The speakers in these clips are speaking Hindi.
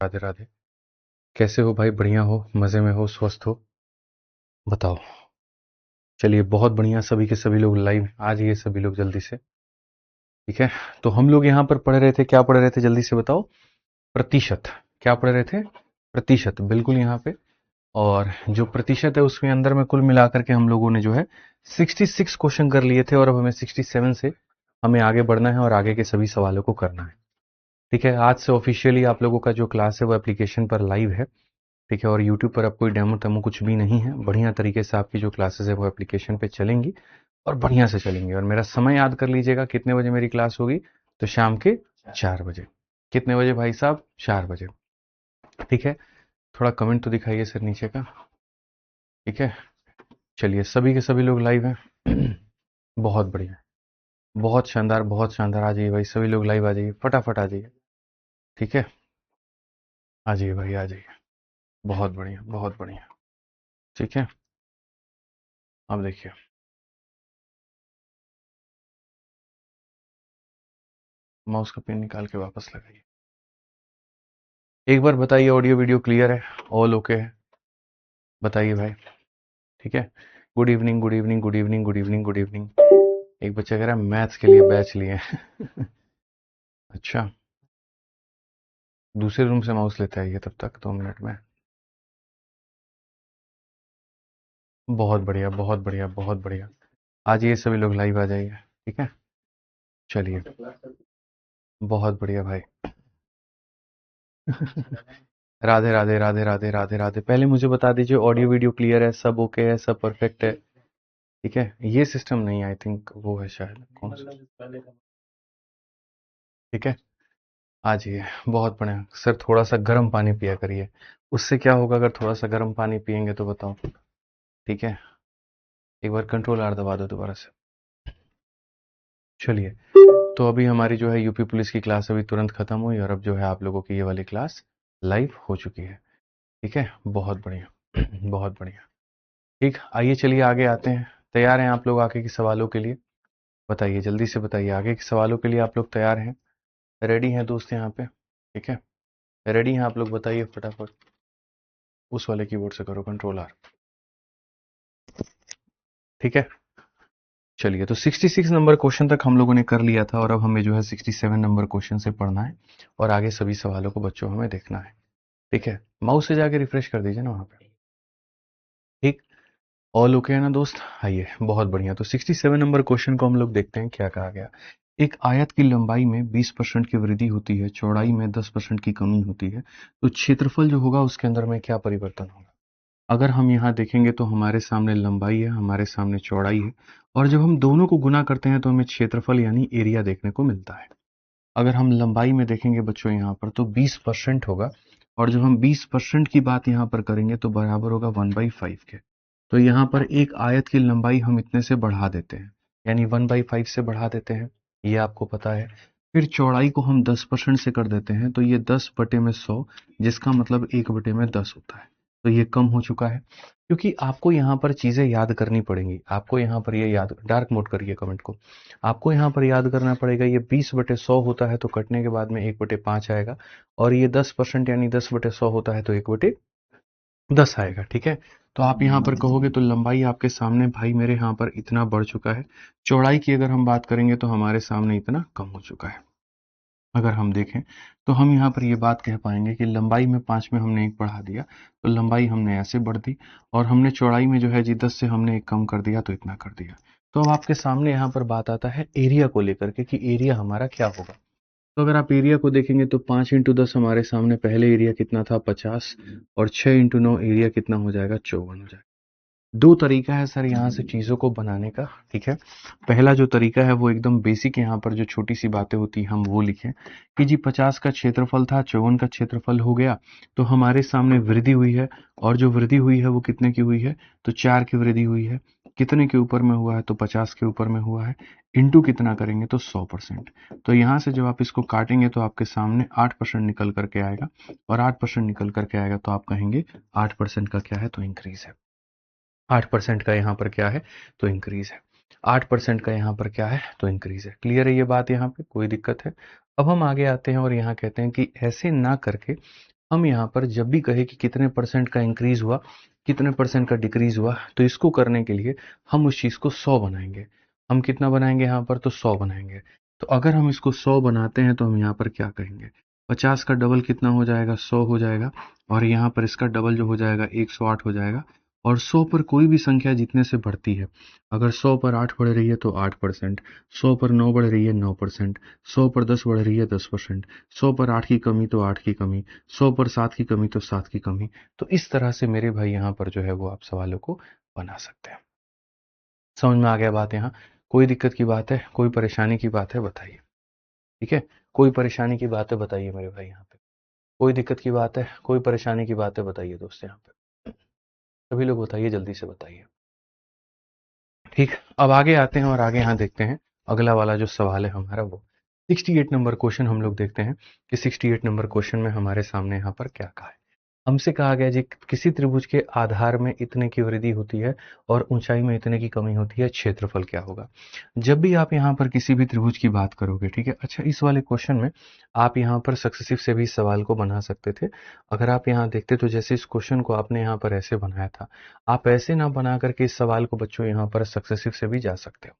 राधे राधे। कैसे हो भाई? बढ़िया हो, मजे में हो, स्वस्थ हो? बताओ। चलिए, बहुत बढ़िया। सभी के सभी लोग लाइव आ जाइए, सभी लोग जल्दी से। ठीक है। तो हम लोग यहाँ पर पढ़ रहे थे, क्या पढ़ रहे थे जल्दी से बताओ? प्रतिशत। क्या पढ़ रहे थे? प्रतिशत, बिल्कुल यहाँ पे। और जो प्रतिशत है उसमें अंदर में कुल मिलाकर के हम लोगों ने जो है 66 क्वेश्चन कर लिए थे, और अब हमें 67 से हमें आगे बढ़ना है और आगे के सभी सवालों को करना है। ठीक है। आज से ऑफिशियली आप लोगों का जो क्लास है वो एप्लीकेशन पर लाइव है। ठीक है। और यूट्यूब पर अब कोई डेमो तेमो कुछ भी नहीं है। बढ़िया तरीके से आपकी जो क्लासेस है वो एप्लीकेशन पे चलेंगी और बढ़िया से चलेंगी। और मेरा समय याद कर लीजिएगा, कितने बजे मेरी क्लास होगी? तो शाम के 4 बजे। कितने बजे भाई साहब? 4 बजे। ठीक है। थोड़ा कमेंट तो दिखाइए सर नीचे का। ठीक है। चलिए, सभी के सभी लोग लाइव हैं। बहुत बढ़िया, बहुत शानदार, बहुत शानदार। आ जाइए भाई, सभी लोग लाइव आ जाइए, फटाफट आ जाइए। ठीक है। आ जाइए भाई, आ जाइए। बहुत बढ़िया, बहुत बढ़िया। ठीक है। अब देखिए, माउस का पिन निकाल के वापस लगाइए। एक बार बताइए, ऑडियो वीडियो क्लियर है? ऑल ओके है? बताइए भाई। ठीक है। Good evening, good evening, good evening, good evening, good evening. एक बच्चा कह रहा है मैथ्स के लिए बैच लिए हैं। अच्छा। दूसरे रूम से माउस लेते आइए तब तक, 2 मिनट में। बहुत बढ़िया, बहुत बढ़िया, बहुत बढ़िया। आज ये सभी लोग लाइव आ जाइए। ठीक है। चलिए, बहुत बढ़िया भाई। राधे राधे, राधे राधे, राधे राधे। पहले मुझे बता दीजिए, ऑडियो वीडियो क्लियर है? सब ओके है? सब परफेक्ट है? ठीक है। ये सिस्टम नहीं, आई थिंक वो है शायद, कौन सा? ठीक है। आ जाइए। बहुत बढ़िया सर। थोड़ा सा गर्म पानी पिया करिए। उससे क्या होगा अगर थोड़ा सा गर्म पानी पियेंगे तो? बताओ। ठीक है। एक बार कंट्रोल आर दबा दो दोबारा से। चलिए। तो अभी हमारी जो है यूपी पुलिस की क्लास अभी तुरंत खत्म हुई, और अब जो है आप लोगों की ये वाली क्लास लाइव हो चुकी है। ठीक है। बहुत बढ़िया। बहुत बढ़िया। ठीक, आइए चलिए आगे आते हैं। तैयार हैं आप लोग आगे के सवालों के लिए? बताइए, जल्दी से बताइए, आगे के सवालों के लिए आप लोग तैयार हैं? रेडी हैं दोस्त यहाँ पे? ठीक है। रेडी हैं आप लोग? बताइए फटाफट। उस वाले कीबोर्ड से करो, कंट्रोल आर। ठीक है। चलिए, तो 66 नंबर क्वेश्चन तक हम लोगों ने कर लिया था, और अब हमें जो है 67 नंबर क्वेश्चन से पढ़ना है, और आगे सभी सवालों को बच्चों हमें देखना है। ठीक है। माउस से जाके रिफ्रेश कर दीजिए ना वहां पे। ठीक। ऑल ओके है ना दोस्त? आइए, बहुत बढ़िया। तो 67 नंबर क्वेश्चन को हम लोग देखते हैं क्या कहा गया। एक आयत की लंबाई में 20% की वृद्धि होती है, चौड़ाई में 10% की कमी होती है, तो क्षेत्रफल जो होगा उसके अंदर में क्या परिवर्तन होगा? अगर हम यहाँ देखेंगे तो हमारे सामने लंबाई है, हमारे सामने चौड़ाई है, और जब हम दोनों को गुना करते हैं तो हमें क्षेत्रफल यानी एरिया देखने को मिलता है। अगर हम लंबाई में देखेंगे बच्चों यहाँ पर तो 20% होगा, और जब हम 20% की बात यहाँ पर करेंगे तो बराबर होगा 1/5 के। तो यहाँ पर एक आयत की लंबाई हम इतने से बढ़ा देते हैं, यानी 1/5 से बढ़ा देते हैं, ये आपको पता है। फिर चौड़ाई को हम 10% से कर देते हैं, तो ये 10/100, जिसका मतलब 1/10 होता है। तो ये कम हो चुका है। क्योंकि आपको यहाँ पर चीजें याद करनी पड़ेंगी, आपको यहाँ पर ये याद, डार्क मोड करिए कमेंट को। आपको यहाँ पर याद करना पड़ेगा, ये 20/100 होता है तो कटने के बाद में 1/5 आएगा, और ये 10% यानी 10/100 होता है तो 1/10 आएगा। ठीक है। तो आप यहाँ पर कहोगे तो लंबाई आपके सामने भाई मेरे यहाँ पर इतना बढ़ चुका है, चौड़ाई की अगर हम बात करेंगे तो हमारे सामने इतना कम हो चुका है। अगर हम देखें तो हम यहाँ पर ये बात कह पाएंगे कि लंबाई में 5 में हमने 1 बढ़ा दिया, तो लंबाई हमने ऐसे बढ़ दी, और हमने चौड़ाई में जो है जी 10 से हमने 1 कम कर दिया, तो इतना कर दिया। तो अब आपके सामने यहाँ पर बात आता है एरिया को लेकर के, कि एरिया हमारा क्या होगा। तो अगर आप एरिया को देखेंगे तो 5 × 10 हमारे सामने पहले एरिया कितना था? 50, और 6 × 9 एरिया कितना हो जाएगा? 54 हो जाएगा। दो तरीका है सर यहाँ से चीज़ों को बनाने का। ठीक है। पहला जो तरीका है वो एकदम बेसिक, यहाँ पर जो छोटी सी बातें होती हैं हम वो लिखें, कि जी 50 का क्षेत्रफल था, 54 का क्षेत्रफल हो गया, तो हमारे सामने वृद्धि हुई है, और जो वृद्धि हुई है वो कितने की हुई है? तो 4 की वृद्धि हुई है। कितने के ऊपर में हुआ है? तो 50 के ऊपर में हुआ है। इंटू कितना करेंगे? तो 100%। तो यहाँ से जब आप इसको काटेंगे तो आपके सामने 8% निकल करके आएगा, और 8% निकल करके आएगा तो आप कहेंगे 8% का क्या है? तो इंक्रीज है। 8% का यहाँ पर क्या है? तो इंक्रीज है। 8% का यहाँ पर क्या है? तो इंक्रीज है। क्लियर है ये बात? यहाँ पे कोई दिक्कत है? अब हम आगे आते हैं और यहाँ कहते हैं कि ऐसे ना करके हम यहाँ पर जब भी कहे कि कितने परसेंट का इंक्रीज हुआ, कितने परसेंट का डिक्रीज हुआ, तो इसको करने के लिए हम उस चीज को 100 बनाएंगे। हम कितना बनाएंगे यहाँ पर, तो 100 बनाएंगे। तो अगर हम इसको 100 बनाते हैं तो हम यहाँ पर क्या कहेंगे, 50 का डबल कितना हो जाएगा, 100 हो जाएगा। और यहाँ पर इसका डबल जो हो जाएगा 108 हो जाएगा। और 100 पर कोई भी संख्या जितने से बढ़ती है, अगर 100 पर 8 बढ़ रही है तो 8%, 100 पर 9 बढ़ रही है 9%, 100 पर 10 बढ़ रही है 10%, 100 पर 8 की कमी तो 8 की कमी, 100 पर 7 की कमी तो 7 की कमी। तो इस तरह से मेरे भाई यहाँ पर जो है वो आप सवालों को बना सकते हैं। समझ में आ गया बात? यहाँ कोई दिक्कत की बात है, कोई परेशानी की बात है, बताइए। ठीक है, कोई परेशानी की बात है बताइए मेरे भाई, यहाँ पे कोई दिक्कत की बात है, कोई परेशानी की बात है बताइए दोस्त, यहाँ पे सभी लोग बताइए, जल्दी से बताइए। ठीक, अब आगे आते हैं और आगे यहाँ देखते हैं अगला वाला जो सवाल है हमारा, वो 68 नंबर क्वेश्चन हम लोग देखते हैं कि 68 नंबर क्वेश्चन में हमारे सामने यहाँ पर क्या कहा है। हमसे कहा गया जी, किसी त्रिभुज के आधार में इतने की वृद्धि होती है और ऊंचाई में इतने की कमी होती है, क्षेत्रफल क्या होगा। जब भी आप यहाँ पर किसी भी त्रिभुज की बात करोगे, ठीक है। अच्छा, इस वाले क्वेश्चन में आप यहाँ पर सक्सेसिव से भी सवाल को बना सकते थे। अगर आप यहाँ देखते तो जैसे इस क्वेश्चन को आपने यहाँ पर ऐसे बनाया था, आप ऐसे ना बना करके इस सवाल को बच्चों यहाँ पर सक्सेसिव से भी जा सकते हो।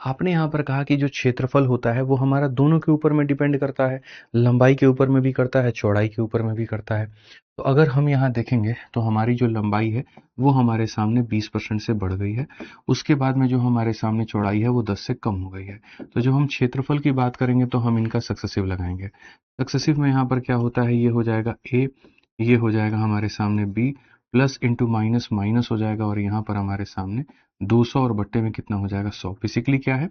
आपने यहाँ पर कहा कि जो क्षेत्रफल होता है वो हमारा दोनों के ऊपर में डिपेंड करता है, लंबाई के ऊपर में भी करता है, चौड़ाई के ऊपर में भी करता है। तो अगर हम यहाँ देखेंगे तो हमारी जो लंबाई है वो हमारे सामने 20% से बढ़ गई है। उसके बाद में जो हमारे सामने चौड़ाई है वो 10 से कम हो गई है। तो जब हम क्षेत्रफल की बात करेंगे तो हम इनका सक्सेसिव लगाएंगे। सक्सेसिव में यहाँ पर क्या होता है, ये हो जाएगा ए, ये हो जाएगा हमारे सामने B, plus into minus minus हो जाएगा, और यहाँ पर हमारे सामने 200 और बट्टे में कितना हो जाएगा, 100। बेसिकली क्या है,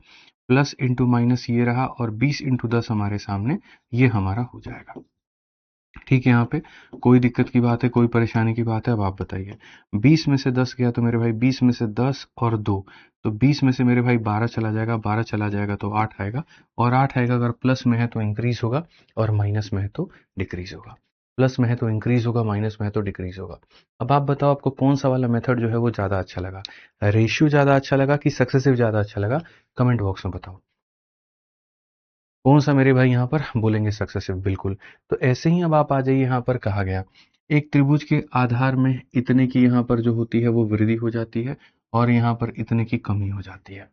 प्लस इंटू माइनस ये रहा, और 20 इंटू 10 हमारे सामने ये हमारा हो जाएगा। ठीक है, यहाँ पे कोई दिक्कत की बात है, कोई परेशानी की बात है, अब आप बताइए। 20 में से 10 गया तो मेरे भाई 20 में से 10 और 2, तो 20 में से मेरे भाई 12 चला जाएगा, 12 चला जाएगा तो 8 आएगा, और 8 आएगा, अगर प्लस में है तो इंक्रीज होगा और माइनस में है तो डिक्रीज होगा। प्लस में है तो इंक्रीज होगा, माइनस में है तो डिक्रीज होगा। अब आप बताओ आपको कौन सा वाला मेथड जो है वो ज्यादा अच्छा लगा, रेशियो ज्यादा अच्छा लगा कि सक्सेसिव ज्यादा अच्छा लगा, कमेंट बॉक्स में बताओ। कौन सा मेरे भाई यहाँ पर बोलेंगे, सक्सेसिव, बिल्कुल। तो ऐसे ही अब आप आ जाइए, यहाँ पर कहा गया एक त्रिभुज के आधार में इतने की यहाँ पर जो होती है वो वृद्धि हो जाती है और यहाँ पर इतने की कमी हो जाती है।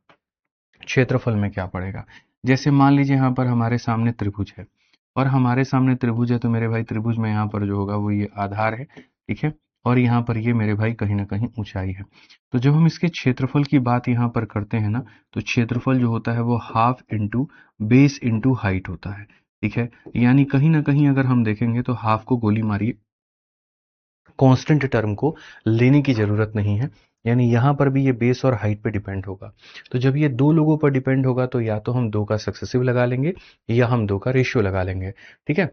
क्षेत्रफल में क्या पड़ेगा, जैसे मान लीजिए यहाँ पर हमारे सामने त्रिभुज है और हमारे सामने त्रिभुज है, तो मेरे भाई त्रिभुज में यहाँ पर जो होगा वो ये आधार है, ठीक है। और यहाँ पर ये मेरे भाई कहीं ना कहीं ऊंचाई है। तो जब हम इसके क्षेत्रफल की बात यहाँ पर करते हैं ना, तो क्षेत्रफल जो होता है वो half into base into height होता है, ठीक है। यानी कहीं ना कहीं अगर हम देखेंगे तो हाफ को गोली मारिए, कांस्टेंट टर्म को लेने की जरूरत नहीं है, यानी यहां पर भी ये बेस और हाइट पे डिपेंड होगा। तो जब ये दो लोगों पर डिपेंड होगा तो या तो हम दो का सक्सेसिव लगा लेंगे या हम दो का रेशियो लगा लेंगे, ठीक है।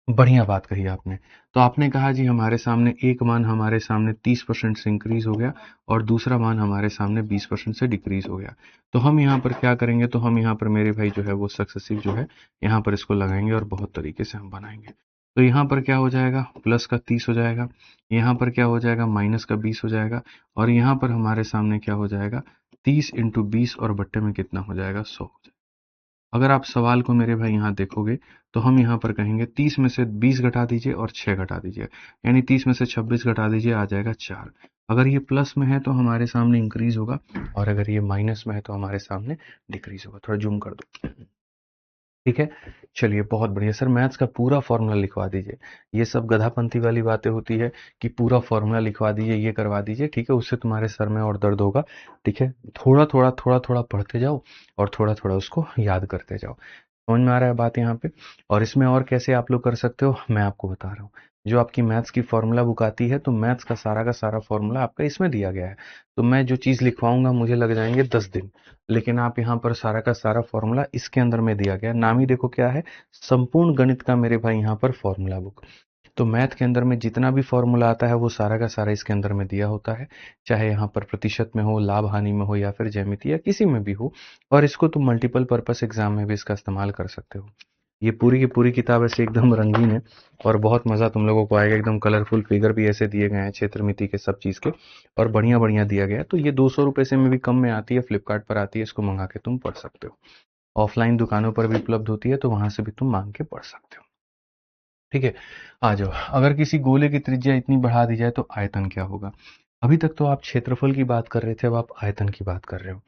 बढ़िया बात कही आपने। तो आपने कहा जी हमारे सामने एक मान हमारे सामने 30% से इंक्रीज हो गया और दूसरा मान हमारे सामने 20% से डिक्रीज हो गया। तो हम यहाँ पर क्या करेंगे, तो हम यहाँ पर मेरे भाई जो है वो सक्सेसिव जो है यहाँ पर इसको लगाएंगे और बहुत तरीके से हम बनाएंगे। तो यहाँ पर क्या हो जाएगा, प्लस का 30 हो जाएगा, यहाँ पर क्या हो जाएगा, माइनस का 20 हो जाएगा, और यहाँ पर हमारे सामने क्या हो जाएगा, 30 इंटू 20 और बट्टे में कितना हो जाएगा, 100 हो जाएगा। अगर आप सवाल को मेरे भाई यहाँ देखोगे तो हम यहाँ पर कहेंगे 30 में से 20 घटा दीजिए और 6 घटा दीजिए, यानी 30 में से 26 घटा दीजिए, आ जाएगा 4। अगर ये प्लस में है तो हमारे सामने इंक्रीज होगा और अगर ये माइनस में है तो हमारे सामने डिक्रीज होगा। थोड़ा जूम कर दो, ठीक है। चलिए, बहुत बढ़िया सर, मैथ्स का पूरा फॉर्मूला लिखवा दीजिए। ये सब गधापंती वाली बातें होती है कि पूरा फॉर्मूला लिखवा दीजिए, ये करवा दीजिए, ठीक है। उससे तुम्हारे सर में और दर्द होगा, ठीक है। थोड़ा थोड़ा थोड़ा थोड़ा पढ़ते जाओ और थोड़ा थोड़ा उसको याद करते जाओ। समझ में आ रहा है बात यहाँ पे? और इसमें और कैसे आप लोग कर सकते हो मैं आपको बता रहा हूँ। जो आपकी मैथ्स की फॉर्मूला बुक आती है तो मैथ्स का सारा फॉर्मूला आपका इसमें दिया गया है। तो मैं जो चीज़ लिखवाऊंगा मुझे लग जाएंगे 10 दिन, लेकिन आप यहाँ पर सारा का सारा फॉर्मूला इसके अंदर में दिया गया है। नाम ही देखो क्या है, संपूर्ण गणित का मेरे भाई यहाँ पर फॉर्मूला बुक। तो मैथ के अंदर में जितना भी फॉर्मूला आता है वो सारा का सारा इसके अंदर में दिया होता है, चाहे यहाँ पर प्रतिशत में हो, लाभ हानि में हो, या फिर ज्यामिति या किसी में भी हो। और इसको तुम मल्टीपल पर्पस एग्जाम में भी इसका इस्तेमाल कर सकते हो। ये पूरी की पूरी किताब ऐसे एकदम रंगीन है और बहुत मजा तुम लोगों को आएगा। एकदम कलरफुल फिगर भी ऐसे दिए गए हैं, क्षेत्र मिति के सब चीज के, और बढ़िया बढ़िया दिया गया है। तो ये 200 रुपए से में भी कम में आती है, फ्लिपकार्ट पर आती है, इसको मंगा के तुम पढ़ सकते हो। ऑफलाइन दुकानों पर भी उपलब्ध होती है तो वहां से भी तुम मांग के पढ़ सकते हो, ठीक है, आ जाओ। अगर किसी गोले की त्रिज्या इतनी बढ़ा दी जाए तो आयतन क्या होगा? अभी तक तो आप क्षेत्रफल की बात कर रहे थे, अब आप आयतन की बात कर रहे हो।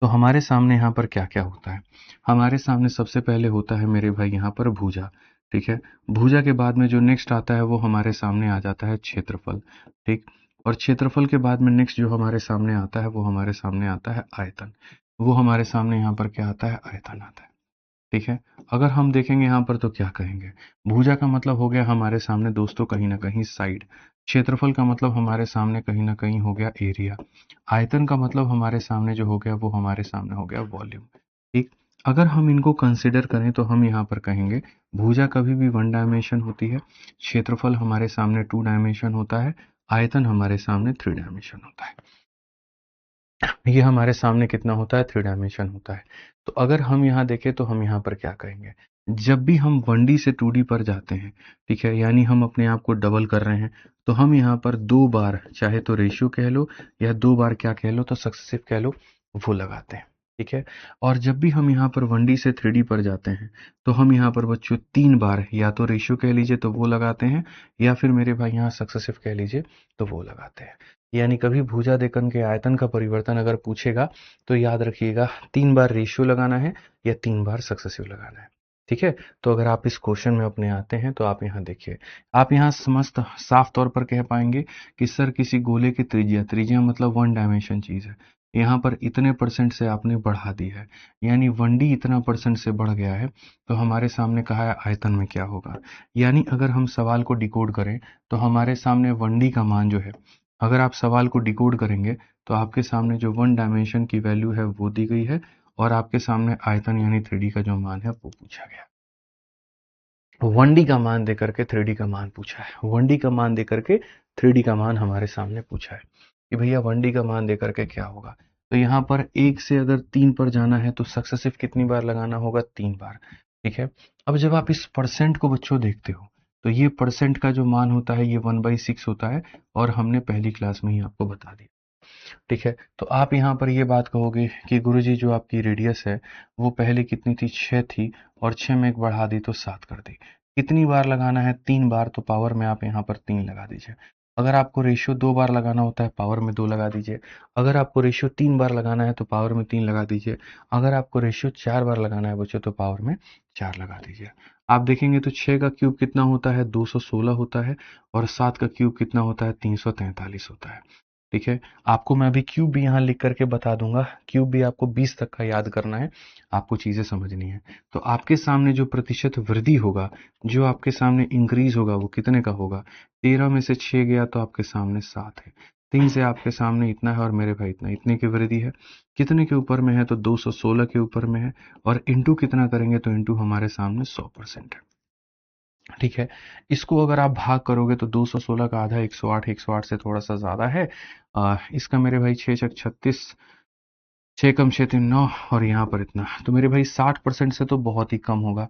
तो हमारे सामने यहाँ पर क्या क्या होता है? हमारे सामने सबसे पहले होता है मेरे भाई यहाँ पर भुजा। ठीक है, भुजा के बाद में जो नेक्स्ट आता है वो हमारे सामने आ जाता है क्षेत्रफल। ठीक, और क्षेत्रफल के बाद में नेक्स्ट जो हमारे सामने आता है वो हमारे सामने आता है आयतन। वो हमारे सामने यहाँ पर क्या आता है? आयतन आता है। ठीक है, अगर हम देखेंगे यहाँ पर तो क्या कहेंगे? भुजा का मतलब हो गया हमारे सामने दोस्तों कहीं ना कहीं साइड। क्षेत्रफल का मतलब हमारे सामने कहीं ना कहीं हो गया एरिया। आयतन का मतलब हमारे सामने जो हो गया वो हमारे सामने हो गया वॉल्यूम। ठीक, अगर हम इनको कंसिडर करें तो हम यहाँ पर कहेंगे भुजा कभी भी वन डायमेंशन होती है, क्षेत्रफल हमारे सामने टू डायमेंशन होता है, आयतन हमारे सामने थ्री डायमेंशन होता है। ये हमारे सामने कितना होता है? थ्री डायमेंशन होता है। तो अगर हम यहाँ देखें तो हम यहाँ पर क्या कहेंगे? जब भी हम 1D से 2D पर जाते हैं, ठीक है, यानी हम अपने आप को डबल कर रहे हैं, तो हम यहाँ पर 2 बार, चाहे तो रेशियो कह लो या 2 बार क्या कह लो, तो सक्सेसिव कह लो, वो लगाते हैं। ठीक है, और जब भी हम यहाँ पर 1D से 3D पर जाते हैं तो हम यहाँ पर बच्चों 3 बार या तो रेशियो कह लीजिए तो वो लगाते हैं, या फिर मेरे भाई यहाँ सक्सेसिव कह लीजिए तो वो लगाते हैं। यानी कभी भुजा देकर के आयतन का परिवर्तन अगर पूछेगा तो याद रखिएगा 3 बार रेशियो लगाना है या 3 बार सक्सेसिव लगाना है। ठीक है, तो अगर आप इस क्वेश्चन में अपने आते हैं तो आप यहाँ देखिए, आप यहाँ समस्त साफ तौर पर कह पाएंगे कि सर किसी गोले की त्रिज्या, त्रिज्या मतलब वन डायमेंशन चीज है, यहाँ पर इतने परसेंट से आपने बढ़ा दी है, यानी 1D इतना परसेंट से बढ़ गया है, तो हमारे सामने कहा है आयतन में क्या होगा। यानी अगर हम सवाल को डिकोड करें तो हमारे सामने 1D का मान जो है, अगर आप सवाल को डिकोड करेंगे तो आपके सामने जो वन डायमेंशन की वैल्यू है वो दी गई है, और आपके सामने आयतन यानी 3D का जो मान है वो पूछा गया। 1D का मान देकर के 3D का मान पूछा है, 1D का मान देकर के 3D का मान हमारे सामने पूछा है कि भैया 1D का मान देकर के क्या होगा। तो यहाँ पर 1 से अगर 3 पर जाना है तो सक्सेसिव कितनी बार लगाना होगा? 3 बार। ठीक है, अब जब आप इस परसेंट को बच्चों देखते हो तो ये परसेंट का जो मान होता है ये 1/6 होता है, और हमने पहली क्लास में ही आपको बता दिया। ठीक है, तो आप यहाँ पर ये बात कहोगे कि गुरुजी जो आपकी रेडियस है वो पहले कितनी थी? 6 थी, और 6 में एक बढ़ा दी तो 7 कर दी। कितनी बार लगाना है? 3 बार, तो पावर में आप यहाँ पर 3 लगा दीजिए। अगर आपको रेशियो 2 बार लगाना होता है, पावर में 2 लगा दीजिए। अगर आपको रेशियो 3 बार लगाना है तो पावर में 3 लगा दीजिए। अगर आपको रेशियो 4 बार लगाना है बच्चों तो पावर में 4 लगा दीजिए। आप देखेंगे तो 6 का क्यूब कितना होता है? 216 होता है, और 7 का क्यूब कितना होता है? 343 होता है। ठीक है, आपको मैं अभी क्यूब भी यहाँ लिख करके बता दूंगा, क्यूब भी आपको 20 तक का याद करना है, आपको चीजें समझनी है। तो आपके सामने जो प्रतिशत वृद्धि होगा, जो आपके सामने इंक्रीज होगा, वो कितने का होगा? 13 में से 6 गया तो आपके सामने 7 है, 3 से आपके सामने इतना है, और मेरे भाई इतना, इतने की वृद्धि है। कितने के ऊपर में है? तो 216 के ऊपर में है, और इंटू कितना करेंगे? तो इंटू हमारे सामने 100% है। ठीक है, इसको अगर आप भाग करोगे तो 216 का आधा 108, 108 से थोड़ा सा ज्यादा है। इसका मेरे भाई 6 छक 36, 6 कम 6 3 9, और यहाँ पर इतना, तो मेरे भाई 60% से तो बहुत ही कम होगा।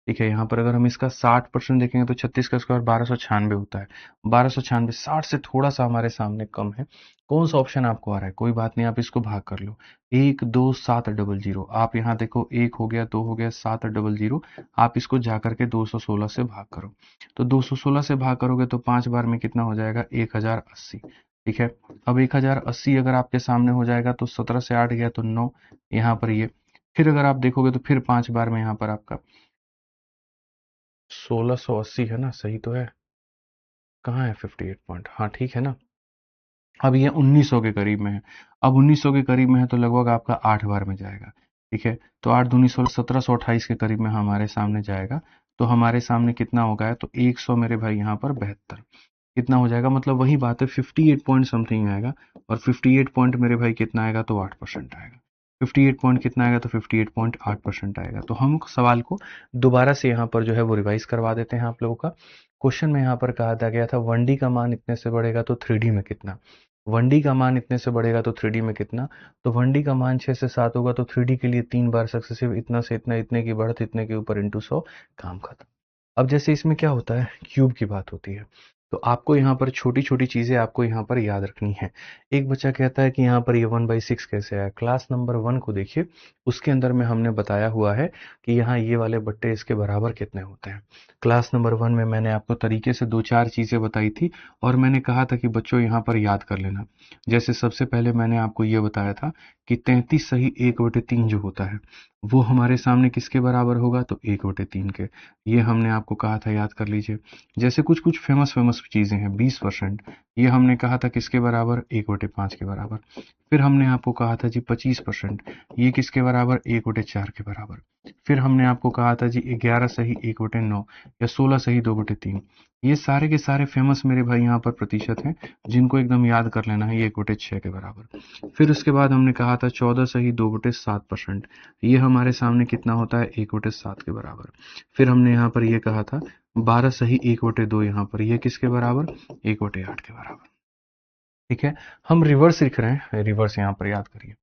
ठीक है, यहाँ पर अगर हम इसका 60% देखेंगे तो 36 का स्क्वायर 1296 होता है। 1296, 60 से थोड़ा सा हमारे सामने कम है। कौन सा ऑप्शन आपको आ रहा है? कोई बात नहीं, आप इसको भाग कर लो। 1 2 7 0 0, आप यहाँ देखो, 1 हो गया, 2 हो गया, 7 0 0, आप इसको जा करके 216 से भाग करो। तो 216 से भाग करोगे तो 5 बार में कितना हो जाएगा? 1080। ठीक है, अब 1080 अगर आपके सामने हो जाएगा तो 17 से 8 गया तो 9, यहाँ पर ये, फिर अगर आप देखोगे तो फिर 5 बार में यहाँ पर आपका 1680 है ना? सही तो है, कहाँ है 58 पॉइंट? हाँ ठीक है ना। अब ये 1900 के करीब में है, अब 1900 के करीब में है तो लगभग आपका 8 बार में जाएगा। ठीक है, तो 8 दूनी 16, 1728 के करीब में हमारे सामने जाएगा। तो हमारे सामने कितना हो गया? तो 100 मेरे भाई यहाँ पर 72 कितना हो जाएगा? मतलब वही बात है, 58 पॉइंट समथिंग आएगा, और 58 पॉइंट मेरे भाई कितना आएगा? तो 8% आएगा। 58 पॉइंट कितना आएगा? तो 58.8% आएगा। तो हम सवाल को दोबारा से यहाँ पर जो है वो रिवाइज करवा देते हैं आप लोगों का। क्वेश्चन में यहाँ पर कहा गया था 1D का मान इतने से बढ़ेगा तो 3D में कितना, 1D का मान इतने से बढ़ेगा तो 3D में कितना। तो 1D का मान 6 से 7 होगा तो 3D के लिए 3 बार सक्सेसिव, इतना से इतना, इतने की बढ़त, इतने के ऊपर इंटू 100, काम खत्म। अब जैसे इसमें क्या होता है, क्यूब की बात होती है, तो आपको यहाँ पर छोटी छोटी चीजें आपको यहाँ पर याद रखनी है। एक बच्चा कहता है कि यहाँ पर ये 1/6 कैसे आया। क्लास नंबर 1 को देखिए, उसके अंदर में हमने बताया हुआ है कि यहाँ ये वाले बट्टे इसके बराबर कितने होते हैं। क्लास नंबर 1 में मैंने आपको तरीके से 2-4 चीजें बताई थी और मैंने कहा था कि बच्चों यहाँ पर याद कर लेना। जैसे सबसे पहले मैंने आपको ये बताया था कि 33 सही 1/3 जो होता है वो हमारे सामने किसके बराबर होगा, तो 1/3 के। ये हमने आपको कहा था, याद कर लीजिए। जैसे कुछ कुछ फेमस चीजें हैं, 20%, ये हमने कहा था किसके बराबर, 1/5 के बराबर। फिर हमने आपको कहा था जी 25%, ये किसके बराबर, 1/4 के बराबर। फिर हमने आपको कहा था जी 11 सही 1/9 या 16 सही 2/3। ये सारे के सारे फेमस मेरे भाई यहाँ पर प्रतिशत हैं, जिनको एकदम याद कर लेना है, ये 1/6 के बराबर। फिर उसके बाद हमने कहा था 14 सही 2/7%, ये हमारे सामने कितना होता है, 1/7 के बराबर। फिर हमने यहाँ पर ये कहा था 12 सही 1/2, यहाँ पर ये किसके बराबर, 1/8 के बराबर। ठीक है, हम रिवर्स लिख रहे हैं, रिवर्स यहाँ पर याद करिए।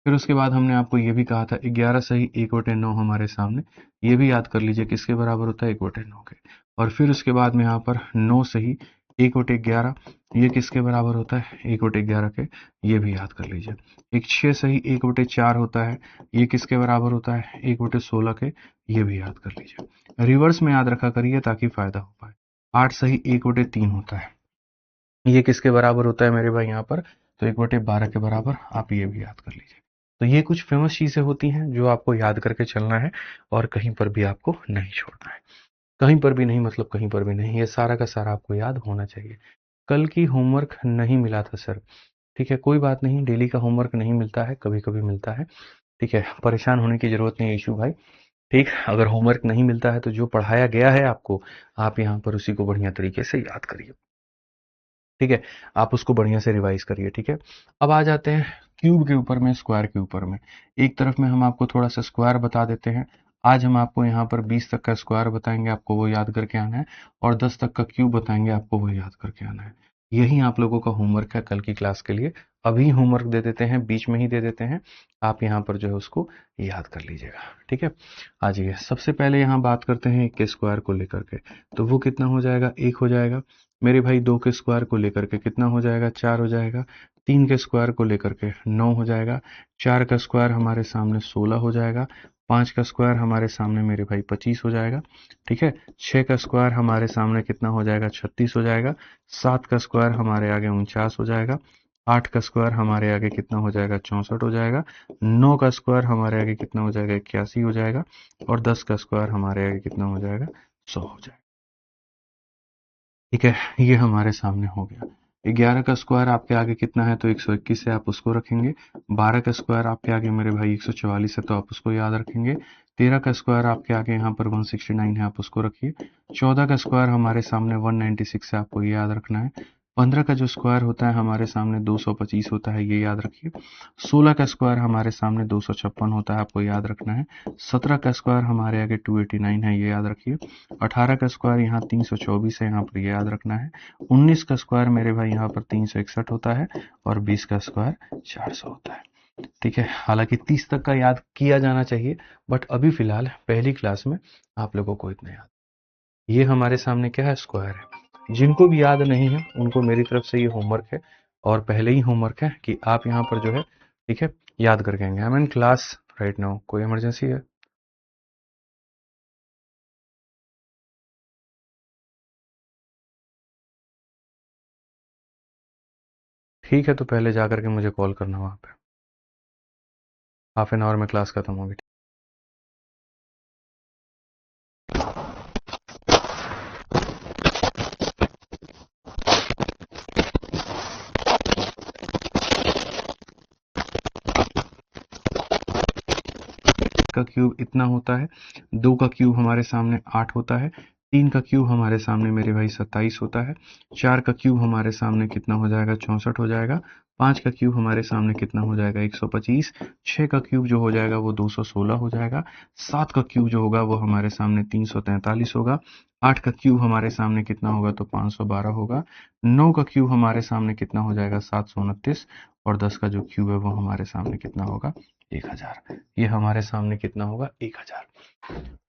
फिर उसके बाद हमने आपको ये भी कहा था 11 सही 1/9 हमारे सामने, ये भी याद कर लीजिए किसके बराबर होता है, 1/9 के। और फिर उसके बाद में यहाँ पर 9 सही 1/11, ये किसके बराबर होता है, 1/11 के, ये भी याद कर लीजिए। एक 6 सही 1/4 होता है, ये किसके बराबर होता है, 1/16 के, ये भी याद कर लीजिए। रिवर्स में याद रखा करिए ताकि फायदा हो पाए। 8 सही 1/3 होता है, ये किसके बराबर होता है मेरे भाई यहाँ पर, तो 1/12 के बराबर, आप ये भी याद कर लीजिए। तो ये कुछ फेमस चीजें होती हैं जो आपको याद करके चलना है और कहीं पर भी आपको नहीं छोड़ना है। कहीं पर भी नहीं मतलब कहीं पर भी नहीं, ये सारा का सारा आपको याद होना चाहिए। कल की होमवर्क नहीं मिला था सर, ठीक है, कोई बात नहीं, डेली का होमवर्क नहीं मिलता है, कभी कभी मिलता है। ठीक है, परेशान होने की जरूरत नहीं है इशू भाई। ठीक, अगर होमवर्क नहीं मिलता है तो जो पढ़ाया गया है आपको, आप यहाँ पर उसी को बढ़िया तरीके से याद करिए। ठीक है, आप उसको बढ़िया से रिवाइज करिए। ठीक है, अब आ जाते हैं क्यूब के ऊपर में, स्क्वायर के ऊपर में। एक तरफ में हम आपको थोड़ा सा स्क्वायर बता देते हैं। आज हम आपको यहाँ पर 20 तक का स्क्वायर बताएंगे, आपको वो याद करके आना है, और 10 तक का क्यूब बताएंगे, आपको वो याद करके आना है। यही आप लोगों का होमवर्क है कल की क्लास के लिए। अभी होमवर्क दे देते हैं, बीच में ही दे देते हैं, आप यहाँ पर जो है उसको याद कर लीजिएगा। ठीक है, आ जाइए, सबसे पहले यहाँ बात करते हैं 1 के स्क्वायर को लेकर के, तो वो कितना हो जाएगा, 1 हो जाएगा। मेरे भाई 2 के स्क्वायर को लेकर के कितना हो जाएगा, 4 हो जाएगा। 3 के स्क्वायर को लेकर के 9 हो जाएगा। 4 का स्क्वायर हमारे सामने 16 हो जाएगा। 5 का स्क्वायर हमारे सामने मेरे भाई 25 हो जाएगा। ठीक है, 6 का स्क्वायर हमारे सामने कितना हो जाएगा, 36 हो जाएगा। 7 का स्क्वायर हमारे आगे 49 हो जाएगा। 8 का स्क्वायर हमारे आगे कितना हो जाएगा, 64 हो जाएगा। 9 का स्क्वायर हमारे आगे कितना हो जाएगा, 81 हो जाएगा। और 10 का स्क्वायर हमारे आगे कितना हो जाएगा, 100 हो जाएगा। ठीक है, ये हमारे सामने हो गया। 11 का स्क्वायर आपके आगे कितना है, तो 121 है, आप उसको रखेंगे। 12 का स्क्वायर आपके आगे मेरे भाई 144 है, तो आप उसको याद रखेंगे। 13 का स्क्वायर आपके आगे यहाँ पर 169 है, आप उसको रखिए। 14 का स्क्वायर हमारे सामने 196 है, आपको ये याद रखना है। 15 का जो स्क्वायर होता है हमारे सामने 225 होता है, ये याद रखिए। 16 का स्क्वायर हमारे सामने 256 होता है, आपको याद रखना है। 17 का स्क्वायर हमारे आगे 289 है, ये याद रखिए। 18 का स्क्वायर यहाँ 324 है, यहाँ पर ये याद रखना है। 19 का स्क्वायर मेरे भाई यहाँ पर 361 होता है, और 20 का स्क्वायर 400 होता है। ठीक है, हालांकि 30 तक का याद किया जाना चाहिए, बट अभी फिलहाल पहली क्लास में आप लोगों को इतना याद। ये हमारे सामने क्या है, स्क्वायर है। जिनको भी याद नहीं है उनको मेरी तरफ से ये होमवर्क है, और पहले ही होमवर्क है कि आप यहाँ पर जो है, ठीक है, याद करके आएंगे। I am in class right now, कोई इमरजेंसी है? ठीक है, तो पहले जा करके मुझे कॉल करना वहाँ पे। हाफ एन आवर में क्लास खत्म होगी। का क्यूब इतना होता है। 2 का क्यूब हमारे सामने 8 होता है। 3 का क्यूब हमारे सामने मेरे भाई 27 होता है। 4 का क्यूब हमारे सामने कितना हो जाएगा, 64 हो जाएगा। 5 का क्यूब हमारे सामने कितना हो जाएगा, 125। 6 का क्यूब जो हो जाएगा वो 216 हो जाएगा। 7 का क्यूब जो होगा वो हमारे सामने 343 होगा। 8 का क्यूब हमारे सामने कितना होगा, तो 512 होगा। 9 का क्यूब हमारे सामने कितना हो जाएगा, 729। और 10 का जो क्यूब है वो हमारे सामने कितना होगा, 1000। ये हमारे सामने कितना होगा? 1000।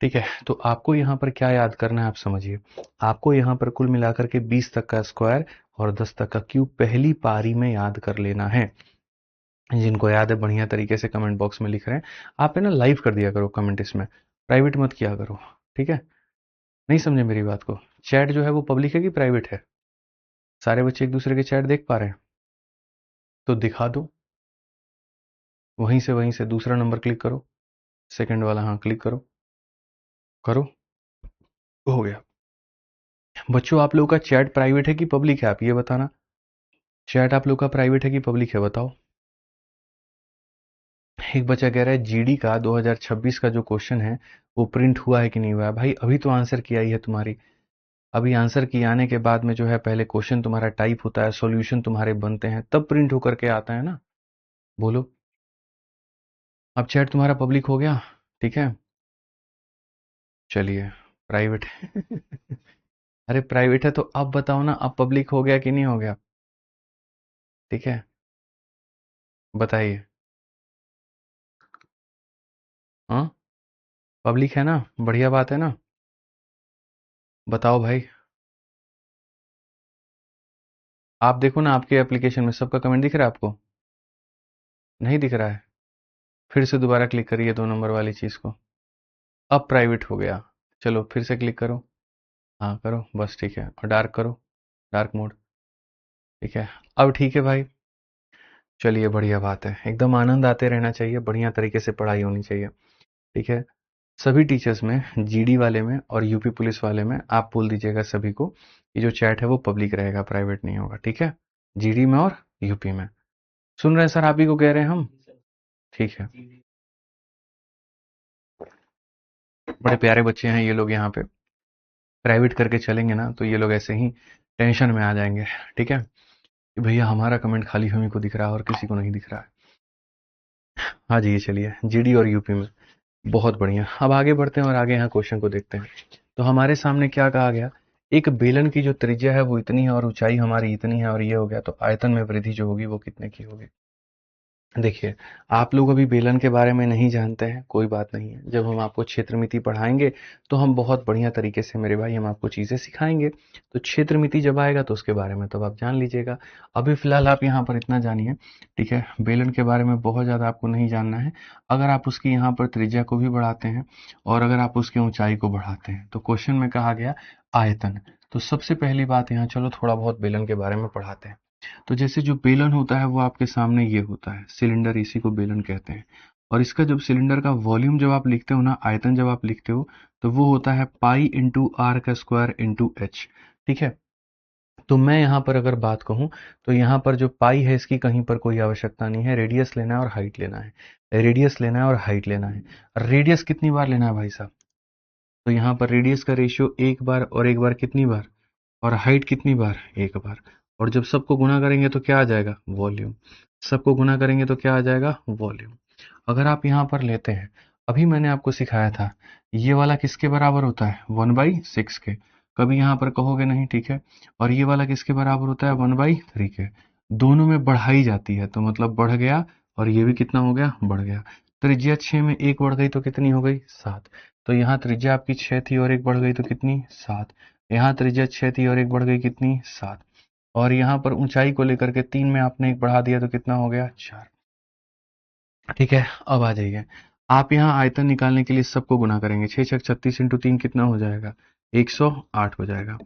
ठीक है, तो आपको यहाँ पर क्या याद करना है आप समझिए। आपको यहाँ पर कुल मिलाकर के 20 तक का स्क्वायर और 10 तक का क्यूब पहली पारी में याद कर लेना है। जिनको याद है बढ़िया तरीके से कमेंट बॉक्स में लिख रहे हैं। आप है ना लाइव कर दिया करो कमेंट, इसमें प्राइवेट मत किया करो, ठीक है? नहीं समझे मेरी बात को? चैट जो है वो पब्लिक है कि प्राइवेट है? सारे बच्चे एक दूसरे के चैट देख पा रहे हैं? तो दिखा दो, वहीं से दूसरा नंबर क्लिक करो, सेकंड वाला, हाँ क्लिक करो, करो, हो गया। बच्चों आप लोगों का चैट प्राइवेट है कि पब्लिक है, आप ये बताना। चैट आप लोग का प्राइवेट है कि पब्लिक है, बताओ। एक बच्चा कह रहा है जीडी का 2026 का जो क्वेश्चन है वो प्रिंट हुआ है कि नहीं हुआ है। भाई अभी तो आंसर की आई है तुम्हारी, अभी आंसर की आने के बाद में जो है पहले क्वेश्चन तुम्हारा टाइप होता है, सॉल्यूशन तुम्हारे बनते हैं, तब प्रिंट होकर के आता है ना। बोलो, अब चैट तुम्हारा पब्लिक हो गया, ठीक है? चलिए, प्राइवेट अरे प्राइवेट है तो अब बताओ ना, अब पब्लिक हो गया कि नहीं हो गया? ठीक है, बताइए। हाँ, पब्लिक है ना, बढ़िया बात है ना। बताओ भाई, आप देखो ना आपके एप्लीकेशन में सबका कमेंट दिख रहा है आपको? नहीं दिख रहा है? फिर से दोबारा क्लिक करिए 2 नंबर वाली चीज को। अब प्राइवेट हो गया। चलो फिर से क्लिक करो, हाँ करो बस, ठीक है, और डार्क करो, डार्क मोड, ठीक है। अब ठीक है भाई, चलिए बढ़िया बात है, एकदम आनंद आते रहना चाहिए, बढ़िया तरीके से पढ़ाई होनी चाहिए, ठीक है। सभी टीचर्स में, जीडी वाले में और यूपी पुलिस वाले में आप बोल दीजिएगा सभी को, ये जो चैट है वो पब्लिक रहेगा, प्राइवेट नहीं होगा, ठीक है? जीडी में और यूपी में। सुन रहे हैं सर, आप ही को कह रहे हैं हम, ठीक है। बड़े प्यारे बच्चे हैं ये लोग, यहाँ पे प्राइवेट करके चलेंगे ना तो ये लोग ऐसे ही टेंशन में आ जाएंगे, ठीक है, कि भैया हमारा कमेंट खाली हम ही को दिख रहा है और किसी को नहीं दिख रहा है। हाँ जी, ये चलिए जीडी और यूपी में, बहुत बढ़िया। अब आगे बढ़ते हैं और आगे यहाँ क्वेश्चन को देखते हैं। तो हमारे सामने क्या कहा गया, एक बेलन की जो त्रिज्या है वो इतनी है और ऊंचाई हमारी इतनी है और ये हो गया, तो आयतन में वृद्धि जो होगी वो कितने की होगी? देखिए, आप लोग अभी बेलन के बारे में नहीं जानते हैं, कोई बात नहीं है, जब हम आपको क्षेत्रमिति पढ़ाएंगे तो हम बहुत बढ़िया तरीके से मेरे भाई हम आपको चीज़ें सिखाएंगे। तो क्षेत्रमिति जब आएगा तो उसके बारे में तब आप जान लीजिएगा। अभी फिलहाल आप यहाँ पर इतना जानिए, ठीक है? बेलन के बारे में बहुत ज़्यादा आपको नहीं जानना है। अगर आप उसकी यहाँ पर त्रिज्या को भी बढ़ाते हैं और अगर आप उसकी ऊंचाई को बढ़ाते हैं तो क्वेश्चन में कहा गया आयतन। तो सबसे पहली बात यहाँ, चलो थोड़ा बहुत बेलन के बारे में पढ़ाते हैं। तो जैसे जो बेलन होता है वो आपके सामने ये होता है, सिलेंडर, इसी को बेलन कहते हैं। और इसका जब सिलेंडर का वॉल्यूम जब आप लिखते हो ना, आयतन जब आप लिखते हो, तो वो होता है पाई इंटू आर का स्क्वायर इंटू एच, ठीक है? तो मैं यहाँ पर अगर बात कहूँ तो यहाँ पर जो पाई है इसकी कहीं पर कोई आवश्यकता नहीं है, रेडियस लेना है और हाइट लेना है, रेडियस लेना है और हाइट लेना है। रेडियस कितनी बार लेना है भाई साहब? तो यहाँ पर रेडियस का रेशियो एक बार, और एक बार कितनी बार, और हाइट कितनी बार, एक बार। और जब सबको गुना करेंगे तो क्या आ जाएगा? वॉल्यूम। सबको गुना करेंगे तो क्या आ जाएगा? वॉल्यूम। अगर आप यहाँ पर लेते हैं, अभी मैंने आपको सिखाया था, ये वाला किसके बराबर होता है? 1/6 के। कभी यहाँ पर कहोगे नहीं, ठीक है? और ये वाला किसके बराबर होता है? 1/3 के। दोनों में बढ़ाई जाती है तो मतलब बढ़ गया, और ये भी कितना हो गया? बढ़ गया। त्रिज्या 6 में एक बढ़ गई तो कितनी हो गई? 7। तो यहाँ त्रिज्या आपकी 6 थी और एक बढ़ गई तो कितनी? 7। यहाँ त्रिज्या 6 थी और एक बढ़ गई कितनी? 7। और यहाँ पर ऊंचाई को लेकर के 3 में आपने एक बढ़ा दिया तो कितना हो गया? 4। ठीक है, अब आ जाइए, आप यहाँ आयतन निकालने के लिए सबको गुना करेंगे, 6 छक 36 इंटू 3 कितना हो जाएगा? 108 हो जाएगा।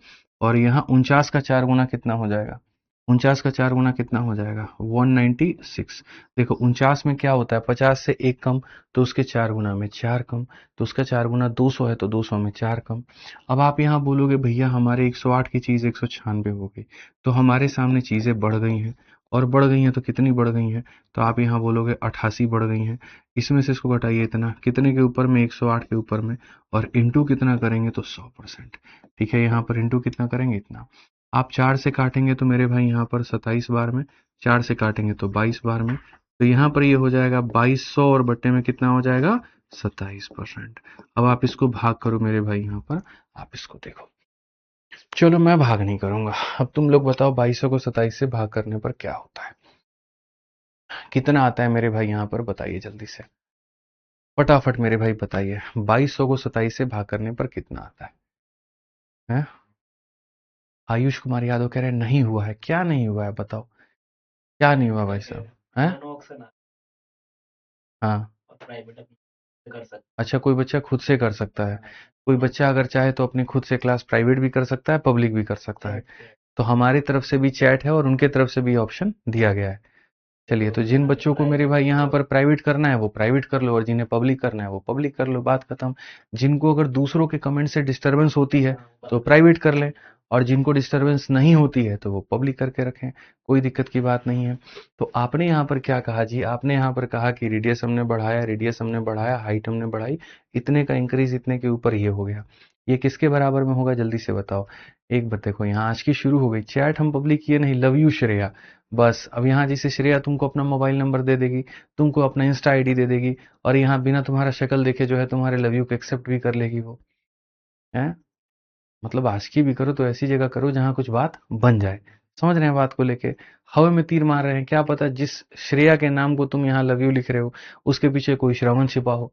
और यहाँ 49 का 4 गुना कितना हो जाएगा? 49 का 4 गुना कितना हो जाएगा? 196। देखो 49 में क्या होता है, 50 से एक कम, तो उसके 4 गुना में 4 कम, तो उसका 4 गुना 200 है तो 200 में 4 कम। अब आप यहाँ बोलोगे भैया हमारे 108 की चीज़ 196 हो गई, तो हमारे सामने चीज़ें बढ़ गई हैं, और बढ़ गई हैं तो कितनी बढ़ गई हैं? तो आप यहाँ बोलोगे 88 बढ़ गई हैं। इसमें से इसको घटाइए, इतना कितने के ऊपर में? 108 के ऊपर में, और इंटू कितना करेंगे तो 100%। ठीक है, यहाँ पर इंटू कितना करेंगे? इतना। आप 4 से काटेंगे तो मेरे भाई यहाँ पर 27 बार में, 4 से काटेंगे तो 22 बार में, तो यहाँ पर ये हो जाएगा 2200, और बट्टे में कितना हो जाएगा? 27%। अब आप इसको भाग करो मेरे भाई, यहाँ पर आप इसको देखो। चलो मैं भाग नहीं करूंगा, अब तुम लोग बताओ 2200 को 27 से भाग करने पर क्या होता है? कितना आता है मेरे भाई यहाँ पर बताइए जल्दी से, फटाफट मेरे भाई बताइए। 2200 को 27 से भाग करने पर कितना आता है? आयुष कुमार यादव कह रहे हैं नहीं हुआ है। क्या नहीं हुआ है बताओ, क्या नहीं हुआ भाई साहब? हैं? हाँ, अच्छा कोई बच्चा खुद से कर सकता है। कोई बच्चा अगर चाहे तो अपनी खुद से क्लास प्राइवेट भी कर सकता है, पब्लिक भी कर सकता है। तो हमारी तरफ से भी चैट है और उनके तरफ से भी ऑप्शन दिया गया है। चलिए, तो जिन बच्चों को मेरे भाई यहाँ पर प्राइवेट करना है वो प्राइवेट कर लो, और जिन्हें पब्लिक करना है वो पब्लिक कर लो, बात खत्म। जिनको अगर दूसरों के कमेंट से डिस्टरबेंस होती है तो प्राइवेट कर लें, और जिनको डिस्टरबेंस नहीं होती है तो वो पब्लिक करके रखें, कोई दिक्कत की बात नहीं है। तो आपने यहाँ पर क्या कहा जी? आपने यहाँ पर कहा कि रेडियस हमने बढ़ाया, रेडियस हमने बढ़ाया, हाइट हमने बढ़ाई, इतने का इंक्रीज इतने के ऊपर ये हो गया। ये किसके बराबर में होगा जल्दी से बताओ। एक बात देखो, यहाँ आज की शुरू हो गई चैट, हम पब्लिक किए नहीं, लव यू श्रेया। बस अब यहाँ जैसे श्रेया तुमको अपना मोबाइल नंबर दे देगी, तुमको अपना इंस्टा आईडी दे देगी, और यहाँ बिना तुम्हारा शक्ल देखे जो है तुम्हारे लव यू को एक्सेप्ट भी कर लेगी वो। है मतलब आज की भी करो तो ऐसी जगह करो जहां कुछ बात बन जाए। समझ रहे हैं बात को लेके? हवा में तीर मार रहे हैं, क्या पता जिस श्रेया के नाम को तुम यहाँ लव यू लिख रहे हो उसके पीछे कोई श्रवण छिपा हो।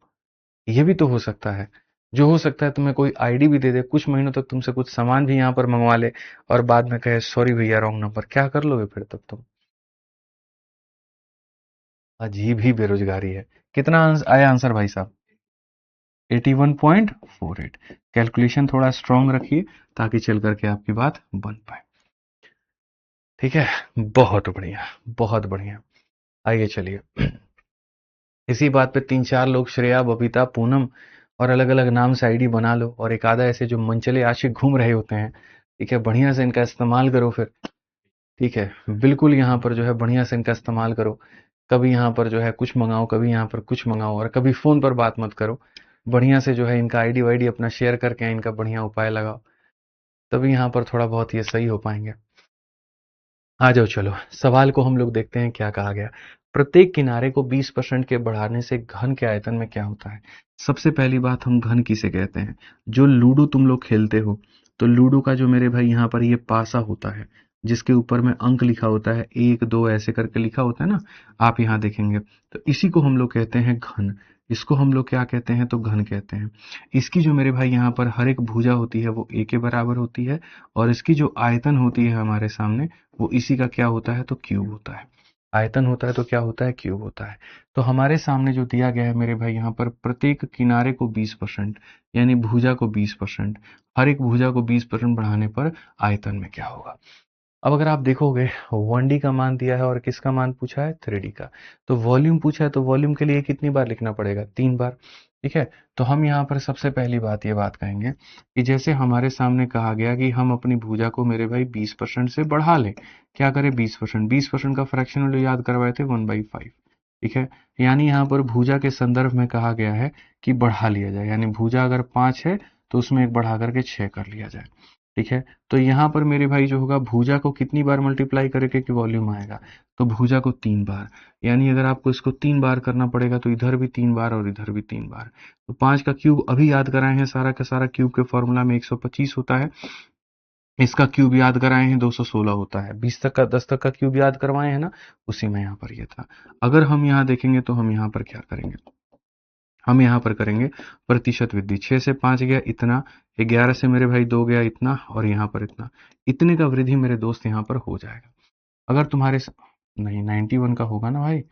ये भी तो हो सकता है। जो हो सकता है तुम्हें कोई आईडी भी दे दे, कुछ महीनों तक तुमसे कुछ सामान भी यहाँ पर मंगवा ले, और बाद में कहे सॉरी भैया रॉन्ग नंबर। क्या कर लोगे फिर तब तुम? अजीब ही बेरोजगारी है। कितना आया आंसर भाई साहब? 81.48। कैलकुलेशन थोड़ा स्ट्रांग रखिए ताकि चल करके आपकी बात बन पाए। ठीक है, बहुत बढ़िया, बहुत बढ़िया। आइए चलिए, इसी बात पे 3-4 लोग, श्रेया, बबीता, पूनम, और अलग अलग नाम से आईडी बना लो, और एक आधा ऐसे जो मनचले आशिक घूम रहे होते हैं, ठीक है, बढ़िया से इनका इस्तेमाल करो फिर। ठीक है, बिल्कुल यहाँ पर जो है बढ़िया से इनका इस्तेमाल करो। कभी यहाँ पर जो है कुछ मंगाओ, कभी यहाँ पर कुछ मंगाओ, और कभी फोन पर बात मत करो। बढ़िया से जो है इनका आईडी वाईडी अपना शेयर करके इनका बढ़िया उपाय लगाओ, तभी यहाँ पर थोड़ा बहुत ये सही हो पाएंगे। आ जाओ चलो, सवाल को हम लोग देखते हैं क्या कहा गया। प्रत्येक किनारे को 20% के बढ़ाने से घन के आयतन में क्या होता है? सबसे पहली बात, हम घन किसे कहते हैं? जो लूडो तुम लोग खेलते हो, तो लूडो का जो मेरे भाई यहाँ पर ये पासा होता है, जिसके ऊपर में अंक लिखा होता है, 1 2 ऐसे करके लिखा होता है ना, आप यहाँ देखेंगे, तो इसी को हम लोग कहते हैं घन। इसको हम लोग क्या कहते हैं? तो घन कहते हैं। इसकी जो मेरे भाई यहाँ पर हर एक भुजा होती है वो ए के बराबर होती है, और इसकी जो आयतन होती है हमारे सामने, वो इसी का क्या होता है? तो क्यूब होता है। आयतन होता है तो क्या होता है? क्यूब होता है। तो हमारे सामने जो दिया गया है मेरे भाई यहाँ पर, प्रत्येक किनारे को 20%, यानी भुजा को 20%, हर एक भुजा को 20% बढ़ाने पर आयतन में क्या होगा? अब अगर आप देखोगे, 1D का मान दिया है और किसका मान पूछा है? 3D का। तो वॉल्यूम पूछा है, तो वॉल्यूम के लिए कितनी बार लिखना पड़ेगा? 3 बार। ठीक है, तो हम यहाँ पर सबसे पहली बात ये बात कहेंगे कि जैसे हमारे सामने कहा गया कि हम अपनी भुजा को मेरे भाई 20% से बढ़ा लें। क्या करें? 20%। 20% का फ्रैक्शन याद करवाए थे, 1/5। ठीक है, यानी यहाँ पर भुजा के संदर्भ में कहा गया है कि बढ़ा लिया जाए, यानी भुजा अगर 5 है तो उसमें एक बढ़ा करके 6 कर लिया जाए। ठीक है, तो यहाँ पर मेरे भाई जो होगा, भुजा को कितनी बार मल्टीप्लाई करके कि वॉल्यूम आएगा? तो भुजा को 3 बार, यानी अगर आपको इसको 3 बार करना पड़ेगा तो इधर भी 3 बार और इधर भी 3 बार। तो 5 का क्यूब अभी याद कराए हैं, सारा का सारा क्यूब के फॉर्मूला में 125 होता है। इसका क्यूब याद कराए हैं 216 होता है। 20 तक का, 10 तक का क्यूब याद करवाए हैं ना, उसी में यहाँ पर ये था। अगर हम यहाँ देखेंगे तो हम यहाँ पर क्या करेंगे? हम यहाँ पर करेंगे प्रतिशत वृद्धि। 6 से 5 गया इतना, 11 से मेरे भाई 2 गया इतना, और यहाँ पर इतना, इतने का वृद्धि मेरे दोस्त यहाँ पर हो जाएगा। अगर तुम्हारे नहीं, 91 का होगा ना भाई,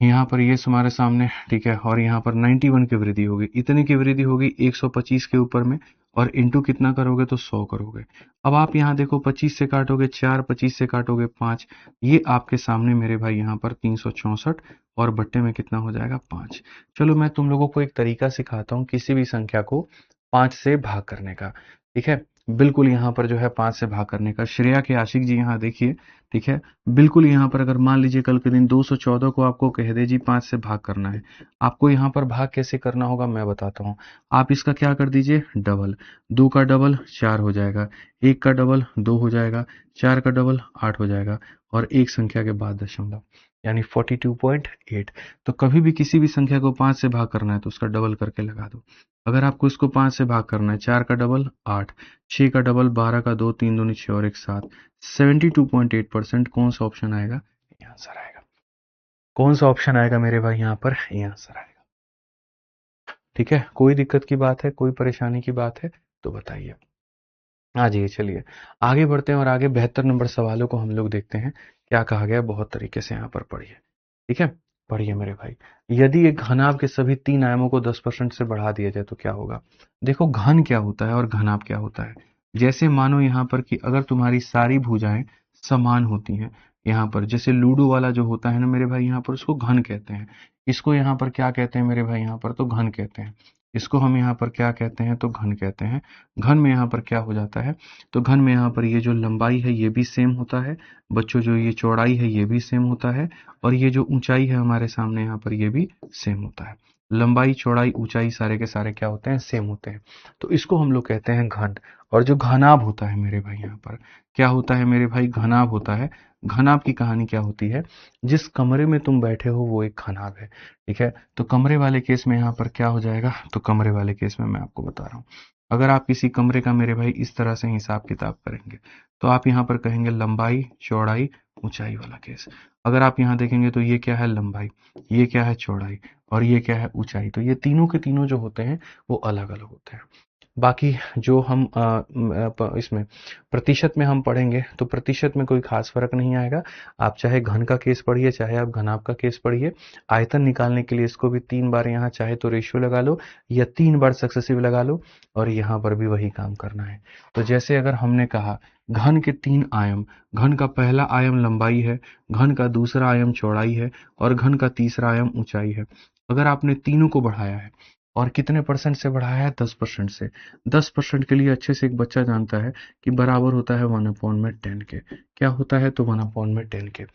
यहाँ पर ये तुम्हारे सामने, ठीक है, और यहाँ पर 91 की वृद्धि होगी, इतने की वृद्धि होगी 125 के ऊपर में, और इंटू कितना करोगे? तो 100 करोगे। अब आप यहाँ देखो, 25 से काटोगे 4, 25 से काटोगे 5, ये आपके सामने मेरे भाई यहाँ पर 364, और बट्टे में कितना हो जाएगा? 5। चलो मैं तुम लोगों को एक तरीका सिखाता हूँ किसी भी संख्या को 5 से भाग करने का। ठीक है, बिल्कुल यहाँ पर जो है 5 से भाग करने का, श्रेया के आशिक जी यहाँ देखिए। ठीक है, बिल्कुल यहाँ पर अगर मान लीजिए कल के दिन 214 को आपको कह दे जी 5 से भाग करना है, आपको यहाँ पर भाग कैसे करना होगा मैं बताता हूँ। आप इसका क्या कर दीजिए? डबल। 2 का डबल 4 हो जाएगा, 1 का डबल 2 हो जाएगा, 4 का डबल 8 हो जाएगा, और एक संख्या के बाद दशमलव, यानी 42.8। तो कभी भी किसी भी संख्या को 5 से भाग करना है तो उसका डबल करके लगा दो। अगर आपको इसको 5 से भाग करना है, 4 का डबल 8, 6 का डबल 12 का 2, 3 दूनी 6 और 1 7, 72.8%। कौन सा ऑप्शन आएगा? ये आंसर आएगा। कौन सा ऑप्शन आएगा मेरे भाई यहाँ पर? ये आंसर आएगा। ठीक है, कोई दिक्कत की बात है, कोई परेशानी की बात है तो बताइए। आ जाइए, चलिए आगे बढ़ते हैं और आगे 72 नंबर सवालों को हम लोग देखते हैं क्या कहा गया। बहुत तरीके से यहाँ पर पढ़िए। ठीक है, पढ़िए मेरे भाई। यदि एक घनाभ के सभी 3 आयामों को 10% से बढ़ा दिया जाए तो क्या होगा? देखो, घन क्या होता है और घनाभ क्या होता है। जैसे मानो यहाँ पर कि अगर तुम्हारी सारी भुजाएं समान होती हैं, यहाँ पर जैसे लूडो वाला जो होता है ना मेरे भाई, यहाँ पर उसको घन कहते हैं। इसको यहाँ पर क्या कहते हैं मेरे भाई? यहाँ पर तो घन कहते हैं। इसको हम यहाँ पर क्या कहते हैं? तो घन कहते हैं। घन में यहाँ पर क्या हो जाता है? तो घन में यहाँ पर ये जो लंबाई है ये भी सेम होता है बच्चों, जो ये चौड़ाई है ये भी सेम होता है, और ये जो ऊंचाई है हमारे सामने यहाँ पर ये भी सेम होता है। लंबाई, चौड़ाई, ऊंचाई सारे के सारे क्या होते हैं? सेम होते हैं। तो इसको हम लोग कहते हैं घन। और जो घनाभ होता है मेरे भाई, यहाँ पर क्या होता है मेरे भाई? घनाभ होता है। घनाभ की कहानी क्या होती है? जिस कमरे में तुम बैठे हो वो एक घनाभ है। ठीक है, तो कमरे वाले केस में यहाँ पर क्या हो जाएगा? तो कमरे वाले केस में मैं आपको बता रहा हूँ, अगर आप किसी कमरे का मेरे भाई इस तरह से हिसाब किताब करेंगे तो आप यहाँ पर कहेंगे लंबाई, चौड़ाई, ऊंचाई वाला केस। अगर आप यहाँ देखेंगे तो ये क्या है? लंबाई, ये क्या है? चौड़ाई, और ये क्या है? ऊंचाई। तो ये तीनों के तीनों जो होते हैं वो अलग अलग होते हैं। बाकी जो हम इसमें प्रतिशत में हम पढ़ेंगे तो प्रतिशत में कोई खास फर्क नहीं आएगा। आप चाहे घन का केस पढ़िए, चाहे आप घनाभ का केस पढ़िए, आयतन निकालने के लिए इसको भी 3 बार यहाँ चाहे तो रेशियो लगा लो या 3 बार सक्सेसिव लगा लो, और यहाँ पर भी वही काम करना है। तो जैसे अगर हमने कहा घन के 3 आयाम, घन का पहला आयाम लंबाई है, घन का दूसरा आयाम चौड़ाई है, और घन का तीसरा आयाम ऊंचाई है। अगर आपने तीनों को बढ़ाया है और कितने परसेंट से बढ़ाया है? 10% से। 10% के लिए अच्छे से एक बच्चा जानता है कि बराबर होता है 1/10 के। क्या होता है? तो 1/10 के।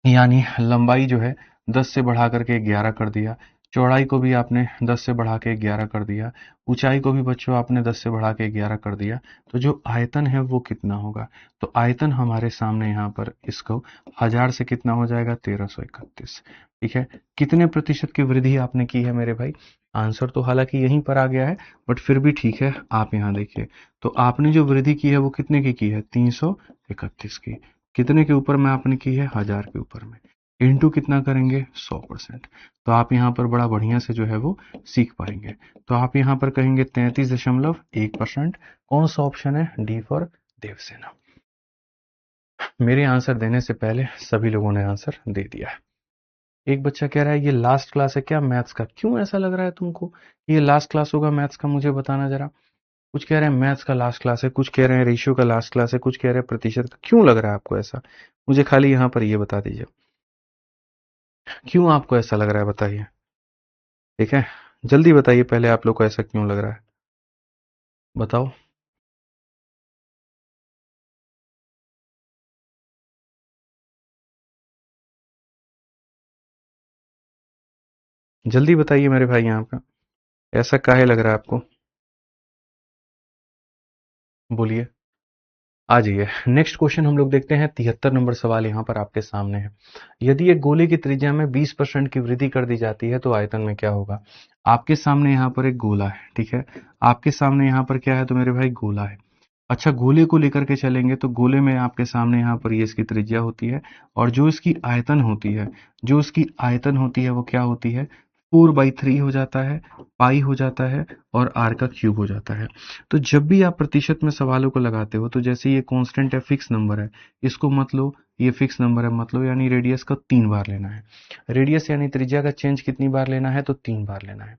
यानी लंबाई जो है 10 से बढ़ा करके 11 कर दिया, चौड़ाई को भी आपने 10 से बढ़ा के 11 कर दिया, ऊंचाई को भी बच्चों आपने 10 से बढ़ा के 11 कर दिया। तो जो आयतन है वो कितना होगा? तो आयतन हमारे सामने यहाँ पर इसको 1000 से कितना हो जाएगा? 1331। ठीक है, कितने प्रतिशत की वृद्धि आपने की है मेरे भाई? आंसर तो हालांकि यहीं पर आ गया है, बट फिर भी ठीक है, आप यहाँ देखिए। तो आपने जो वृद्धि की है वो कितने की है? 331 की। कितने के ऊपर में आपने की है? 1000 के ऊपर में। इंटू कितना करेंगे? 100%। तो आप यहाँ पर बड़ा बढ़िया से जो है वो सीख पाएंगे। तो आप यहाँ पर कहेंगे 33.1%। कौन सा ऑप्शन है? D for Devsena. मेरे आंसर देने से पहले सभी लोगों ने आंसर दे दिया है। एक बच्चा कह रहा है ये लास्ट क्लास है क्या मैथ्स का? क्यों ऐसा लग रहा है तुमको ये लास्ट क्लास होगा मैथ्स का? मुझे बताना जरा। कुछ कह रहे हैं मैथ्स का लास्ट क्लास है, कुछ कह रहे हैं रेशियो का लास्ट क्लास है, कुछ कह रहे हैं प्रतिशत का। क्यों लग रहा है आपको ऐसा? मुझे खाली यहाँ पर ये बता दीजिए, क्यों आपको ऐसा लग रहा है? बताइए। ठीक है, जल्दी बताइए पहले, आप लोग को ऐसा क्यों लग रहा है? बताओ। जल्दी बताइए मेरे भाई, यहाँ का ऐसा काहे लग रहा है आपको? बोलिए। आ जाइए, नेक्स्ट क्वेश्चन हम लोग देखते हैं। 73 नंबर सवाल यहाँ पर आपके सामने है। यदि एक गोले की त्रिज्या में 20% की वृद्धि कर दी जाती है तो आयतन में क्या होगा? आपके सामने यहाँ पर एक गोला है। ठीक है, आपके सामने यहाँ पर क्या है? तो मेरे भाई गोला है। अच्छा, गोले को लेकर के चलेंगे तो गोले में आपके सामने यहाँ पर ये इसकी त्रिज्या होती है, और जो इसकी आयतन होती है, जो इसकी आयतन होती है वो क्या होती है? 4/3 हो जाता है, पाई हो जाता है, और आर का क्यूब हो जाता है। तो जब भी आप प्रतिशत में सवालों को लगाते हो तो जैसे ये कांस्टेंट है, फिक्स नंबर है, इसको मत लो, ये फिक्स नंबर है मत लो, यानी रेडियस का 3 बार लेना है। रेडियस यानी त्रिज्या का चेंज कितनी बार लेना है? तो 3 बार लेना है।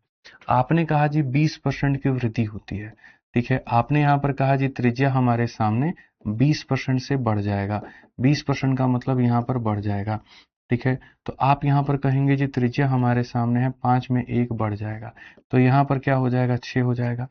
आपने कहा जी 20% की वृद्धि होती है। ठीक है, आपने यहाँ पर कहा जी त्रिज्या हमारे सामने 20% से बढ़ जाएगा। 20% का मतलब यहाँ पर बढ़ जाएगा। ठीक है, तो आप यहाँ पर कहेंगे जी त्रिज्या हमारे सामने है, 5 में 1 बढ़ जाएगा, तो यहाँ पर क्या हो जाएगा? 6 हो जाएगा।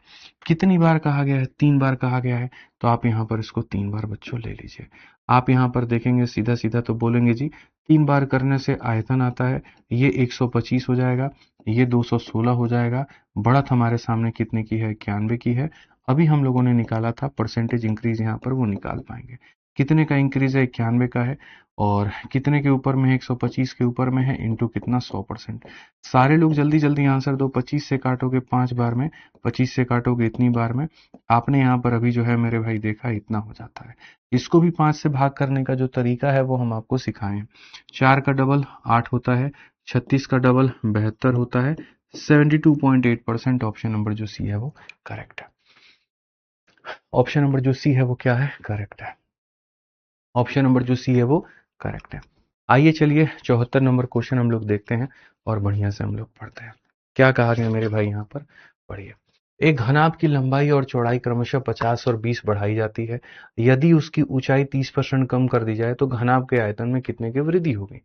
कितनी बार कहा गया है? 3 बार कहा गया है, तो आप यहाँ पर इसको 3 बार बच्चों ले लीजिए। आप यहाँ पर देखेंगे सीधा सीधा तो बोलेंगे जी 3 बार करने से आयतन आता है, ये 125 हो जाएगा, ये 216 हो जाएगा। बढ़त हमारे सामने कितने की है? 91 की है। अभी हम लोगों ने निकाला था परसेंटेज इंक्रीज, यहाँ पर वो निकाल पाएंगे। कितने का इंक्रीज है, 91 का है, और कितने के ऊपर में है, 125 के ऊपर में है, इंटू कितना, 100%। सारे लोग जल्दी जल्दी आंसर दो। 25 से काटोगे 5 बार में, 25 से काटोगे इतनी बार में, आपने यहाँ पर अभी जो है मेरे भाई देखा इतना हो जाता है। इसको भी 5 से भाग करने का जो तरीका है वो हम आपको सिखाएं। 4 का डबल 8 होता है, 36 का डबल 72 होता है, 72.8%। ऑप्शन नंबर जो सी है वो करेक्ट है। ऑप्शन नंबर जो सी है वो क्या है, करेक्ट है। ऑप्शन नंबर जो सी है वो करेक्ट है। आइए चलिए 74 नंबर क्वेश्चन हम लोग देखते हैं और बढ़िया से हम लोग पढ़ते हैं। क्या कहा गया मेरे भाई यहाँ पर, पढ़िए। एक घनाभ की लंबाई और चौड़ाई क्रमशः 50 और 20 बढ़ाई जाती है। यदि उसकी ऊंचाई 30% कम कर दी जाए तो घनाभ के आयतन में कितने की वृद्धि होगी।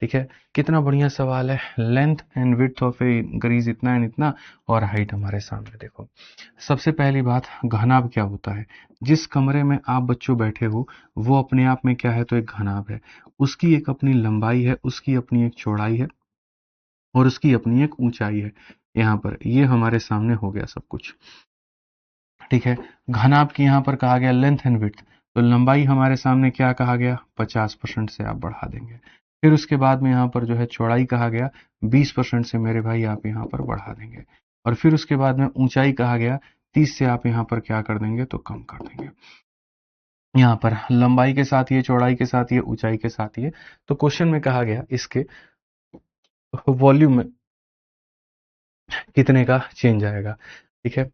ठीक है, कितना बढ़िया सवाल है। Length and width of A increase इतना एंड इतना, और हाइट हमारे सामने देखो। सबसे पहली बात, घनाभ क्या होता है। जिस कमरे में आप बच्चों बैठे हो वो अपने आप में क्या है, तो एक घनाभ है। उसकी एक अपनी लंबाई है, उसकी अपनी एक चौड़ाई है, और उसकी अपनी एक ऊंचाई है। यहाँ पर ये हमारे सामने हो गया सब कुछ। ठीक है, घनाभ की यहाँ पर कहा गया लेंथ एंड विड्थ, तो लंबाई हमारे सामने क्या कहा गया, 50% से आप बढ़ा देंगे। फिर उसके बाद में यहाँ पर जो है चौड़ाई कहा गया 20% से मेरे भाई आप यहाँ पर बढ़ा देंगे। और फिर उसके बाद में ऊंचाई कहा गया 30 से आप यहाँ पर क्या कर देंगे, तो कम कर देंगे। यहाँ पर लंबाई के साथ ये, चौड़ाई के साथ ये, ऊंचाई के साथ ये। तो क्वेश्चन में कहा गया इसके वॉल्यूम में कितने का चेंज आएगा। ठीक है,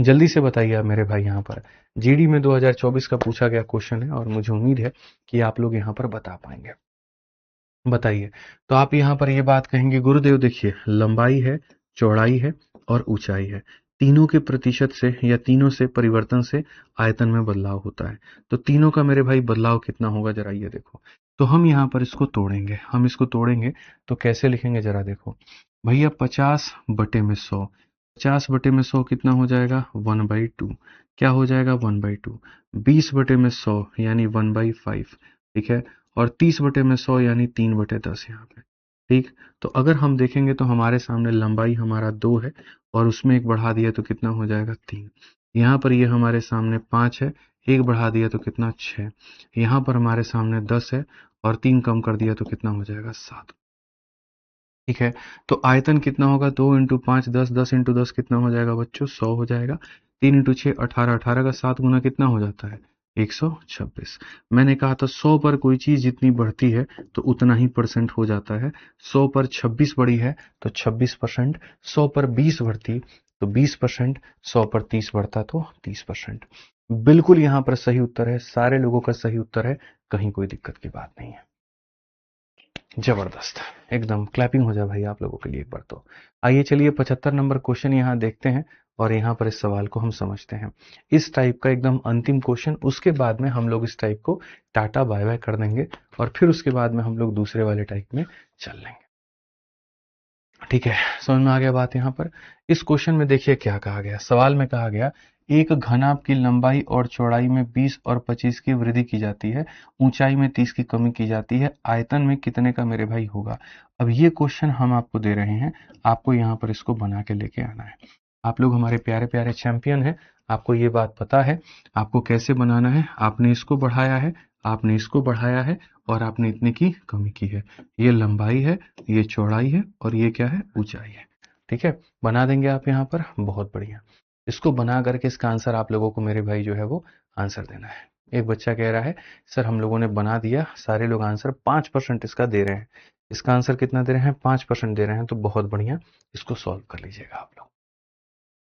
जल्दी से बताइए आप मेरे भाई। यहाँ पर जीडी में 2024 का पूछा गया क्वेश्चन है और मुझे उम्मीद है कि आप लोग यहाँ पर बता पाएंगे। बताइए। तो आप यहाँ पर ये बात कहेंगे, गुरुदेव देखिए लंबाई है, चौड़ाई है और ऊंचाई है, तीनों के प्रतिशत से या तीनों से परिवर्तन से आयतन में बदलाव होता है। तो तीनों का मेरे भाई बदलाव कितना होगा, जरा ये देखो। तो हम यहाँ पर इसको तोड़ेंगे, हम इसको तोड़ेंगे तो कैसे लिखेंगे, जरा देखो भैया। 50/100, 50/100 कितना हो जाएगा, 1/2। क्या हो जाएगा, 1/2। 20/100 यानी 1/5। ठीक है, और 30/100 यानी 3/10 यहाँ पे। ठीक, तो अगर हम देखेंगे तो हमारे सामने लंबाई हमारा 2 है और उसमें एक बढ़ा दिया तो कितना हो जाएगा, 3। यहाँ पर ये हमारे सामने 5 है, एक बढ़ा दिया तो कितना, 6। यहाँ पर हमारे सामने 10 है और 3 कम कर दिया तो कितना हो जाएगा, 7। ठीक है, तो आयतन कितना होगा, 2 × 5 10, 10 × 10 कितना हो जाएगा बच्चों, 100 हो जाएगा। 3 × 6 18, 18 का 7 गुना कितना हो जाता है, 126। मैंने कहा था 100 पर कोई चीज जितनी बढ़ती है तो उतना ही परसेंट हो जाता है। 100 पर 26 बढ़ी है तो 26%, 100 पर 20 बढ़ती तो 20%, 100 पर 30 बढ़ता तो 30%। बिल्कुल यहाँ पर सही उत्तर है, सारे लोगों का सही उत्तर है, कहीं कोई दिक्कत की बात नहीं है। जबरदस्त, एकदम क्लैपिंग हो जाए भाई आप लोगों के लिए एक बार तो। आइए चलिए 75 नंबर क्वेश्चन यहाँ देखते हैं और यहाँ पर इस सवाल को हम समझते हैं। इस टाइप का एकदम अंतिम क्वेश्चन, उसके बाद में हम लोग इस टाइप को टाटा बाय बाय कर देंगे और फिर उसके बाद में हम लोग दूसरे वाले टाइप में चल लेंगे। ठीक है, समझ में आ गया बात। यहाँ पर इस क्वेश्चन में देखिए क्या कहा गया, सवाल में कहा गया एक घनाभ की लंबाई और चौड़ाई में 20 और 25 की वृद्धि की जाती है, ऊंचाई में 30 की कमी की जाती है, आयतन में कितने का मेरे भाई होगा। अब ये क्वेश्चन हम आपको दे रहे हैं, आपको यहाँ पर इसको बना के लेके आना है। आप लोग हमारे प्यारे प्यारे चैंपियन हैं, आपको ये बात पता है आपको कैसे बनाना है। आपने इसको बढ़ाया है, आपने इसको बढ़ाया है और आपने इतने की कमी की है। ये लंबाई है, ये चौड़ाई है और ये क्या है, ऊंचाई है। ठीक है, बना देंगे आप यहाँ पर, बहुत बढ़िया। इसको बना करके इसका आंसर आप लोगों को मेरे भाई जो है वो आंसर देना है। एक बच्चा कह रहा है सर हम लोगों ने बना दिया, सारे लोग आंसर 5% इसका दे रहे हैं। इसका आंसर कितना दे रहे हैं, 5% दे रहे हैं, तो बहुत बढ़िया, इसको सॉल्व कर लीजिएगा आप लोग।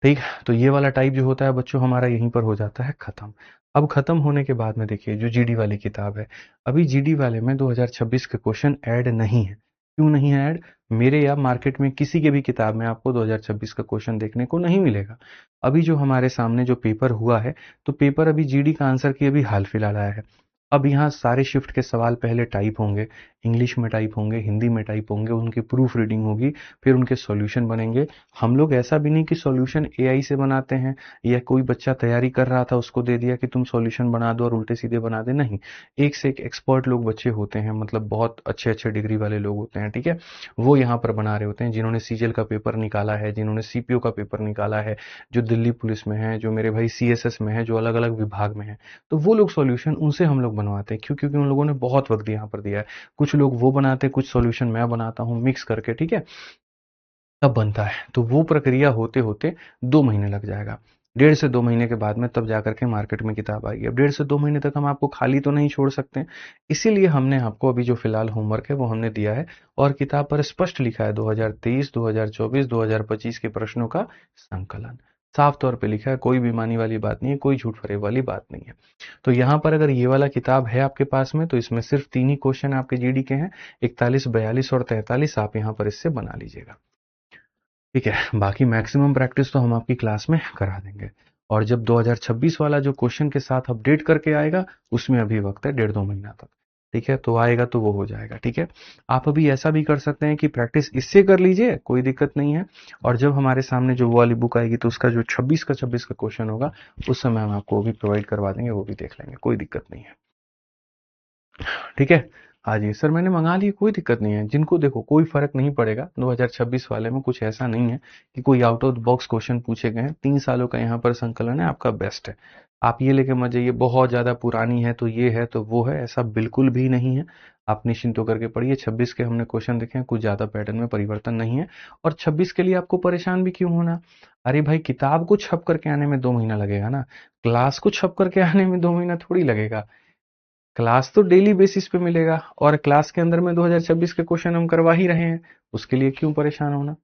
ठीक, तो ये वाला टाइप जो होता है बच्चों हमारा यहीं पर हो जाता है खत्म। अब खत्म होने के बाद में देखिए जो जीडी वाली किताब है, अभी जीडी वाले में 2026 के क्वेश्चन ऐड नहीं है। क्यों नहीं है ऐड, मेरे या मार्केट में किसी के भी किताब में आपको 2026 का क्वेश्चन देखने को नहीं मिलेगा। अभी जो हमारे सामने जो पेपर हुआ है, तो पेपर अभी जीडी का आंसर की अभी हाल फिलहाल आया है। अब यहाँ सारे शिफ्ट के सवाल पहले टाइप होंगे, इंग्लिश में टाइप होंगे, हिंदी में टाइप होंगे, उनकी प्रूफ रीडिंग होगी, फिर उनके सॉल्यूशन बनेंगे। हम लोग ऐसा भी नहीं कि सॉल्यूशन एआई से बनाते हैं या कोई बच्चा तैयारी कर रहा था उसको दे दिया कि तुम सॉल्यूशन बना दो और उल्टे सीधे बना दे, नहीं। एक से एक एक्सपर्ट लोग बच्चे होते हैं, मतलब बहुत अच्छे अच्छे डिग्री वाले लोग होते हैं, ठीक है। वो यहाँ पर बना रहे होते हैं, जिन्होंने सीजीएल का पेपर निकाला है, जिन्होंने सीपीओ का पेपर निकाला है, जो दिल्ली पुलिस में है, जो मेरे भाई सीएसएस में है, जो अलग अलग विभाग में है, तो वो लोग सॉल्यूशन उनसे हम लोग बनवाते हैं। क्यों? क्योंकि उन लोगों ने बहुत वक्त यहाँ पर दिया है। कुछ लोग वो बनाते हैं, कुछ सॉल्यूशन मैं बनाता हूँ मिक्स करके, ठीक है, तब बनता है। तो वो प्रक्रिया होते होते 2 महीने लग जाएगा। 1.5 से 2 महीने के बाद में तब जाकर के मार्केट में किताब आएगी। अब 1.5 से 2 महीने तक हम आपको खाली तो नहीं छोड़ सकते, इसीलिए हमने आपको अभी जो फिलहाल होमवर्क है वो हमने दिया है, और किताब पर स्पष्ट लिखा है 2023, 2024, 2025 के प्रश्नों का संकलन। साफ तौर पे लिखा है, कोई बेईमानी वाली बात नहीं है, कोई झूठ फरेब वाली बात नहीं है। तो यहाँ पर अगर ये वाला किताब है आपके पास में, तो इसमें सिर्फ 3 ही क्वेश्चन आपके जीडी के हैं, 41, 42 और 43। आप यहाँ पर इससे बना लीजिएगा, ठीक है। बाकी मैक्सिमम प्रैक्टिस तो हम आपकी क्लास में करा देंगे। और जब 2026 वाला जो क्वेश्चन के साथ अपडेट करके आएगा, उसमें अभी वक्त है 1.5-2 महीना तक, ठीक है। तो आएगा तो वो हो जाएगा, ठीक है। आप अभी ऐसा भी कर सकते हैं कि प्रैक्टिस इससे कर लीजिए, कोई दिक्कत नहीं है। और जब हमारे सामने जो वो वाली बुक आएगी, तो उसका जो 26 का क्वेश्चन होगा, उस समय हम आपको वो भी प्रोवाइड करवा देंगे, वो भी देख लेंगे, कोई दिक्कत नहीं है, ठीक है। हाँ जी सर, मैंने मंगा ली, कोई दिक्कत नहीं है। जिनको देखो कोई फर्क नहीं पड़ेगा, 2026 वाले में कुछ ऐसा नहीं है कि कोई out of the box question पूछे गए हैं। 3 सालों का यहाँ पर संकलन है, आपका बेस्ट है। आप ये लेके मत जाइए बहुत ज्यादा पुरानी है तो ये है तो वो है, ऐसा बिल्कुल भी नहीं है। आप निश्चिंत होकर के पढ़िए। 26 के हमने क्वेश्चन देखे हैं, कुछ ज्यादा पैटर्न में परिवर्तन नहीं है। और 26 के लिए आपको परेशान भी क्यों होना? अरे भाई, किताब को छप करके आने में 2 महीना लगेगा ना, क्लास को छप करके आने में 2 महीना थोड़ी लगेगा। क्लास तो डेली बेसिस पे मिलेगा, और क्लास के अंदर में 2026 के क्वेश्चन हम करवा ही रहे हैं, उसके लिए क्यों परेशान होना,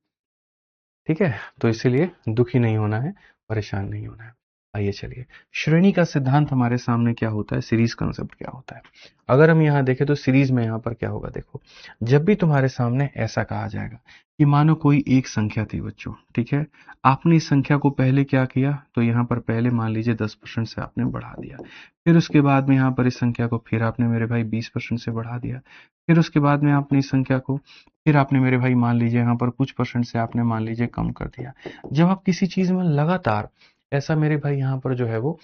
ठीक है। तो इसीलिए दुखी नहीं होना है, परेशान नहीं होना है। आइए चलिए, श्रेणी का सिद्धांत हमारे सामने क्या होता है, सीरीज कंसेप्ट क्या होता है। अगर हम यहाँ देखें तो सीरीज में यहाँ पर क्या होगा, देखो, जब भी तुम्हारे सामने ऐसा कहा जाएगा कि मानो कोई एक संख्या थी बच्चों, ठीक है, आपने इस संख्या को पहले क्या किया, तो यहाँ पर पहले मान लीजिए 10% से आपने बढ़ा दिया, फिर उसके बाद में यहाँ पर इस संख्या को फिर आपने मेरे भाई 20% से बढ़ा दिया, फिर उसके बाद में आपने इस संख्या को फिर आपने मेरे भाई मान लीजिए यहाँ पर कुछ परसेंट से आपने मान लीजिए कम कर दिया। जब आप किसी चीज में लगातार ऐसा मेरे भाई यहाँ पर जो है वो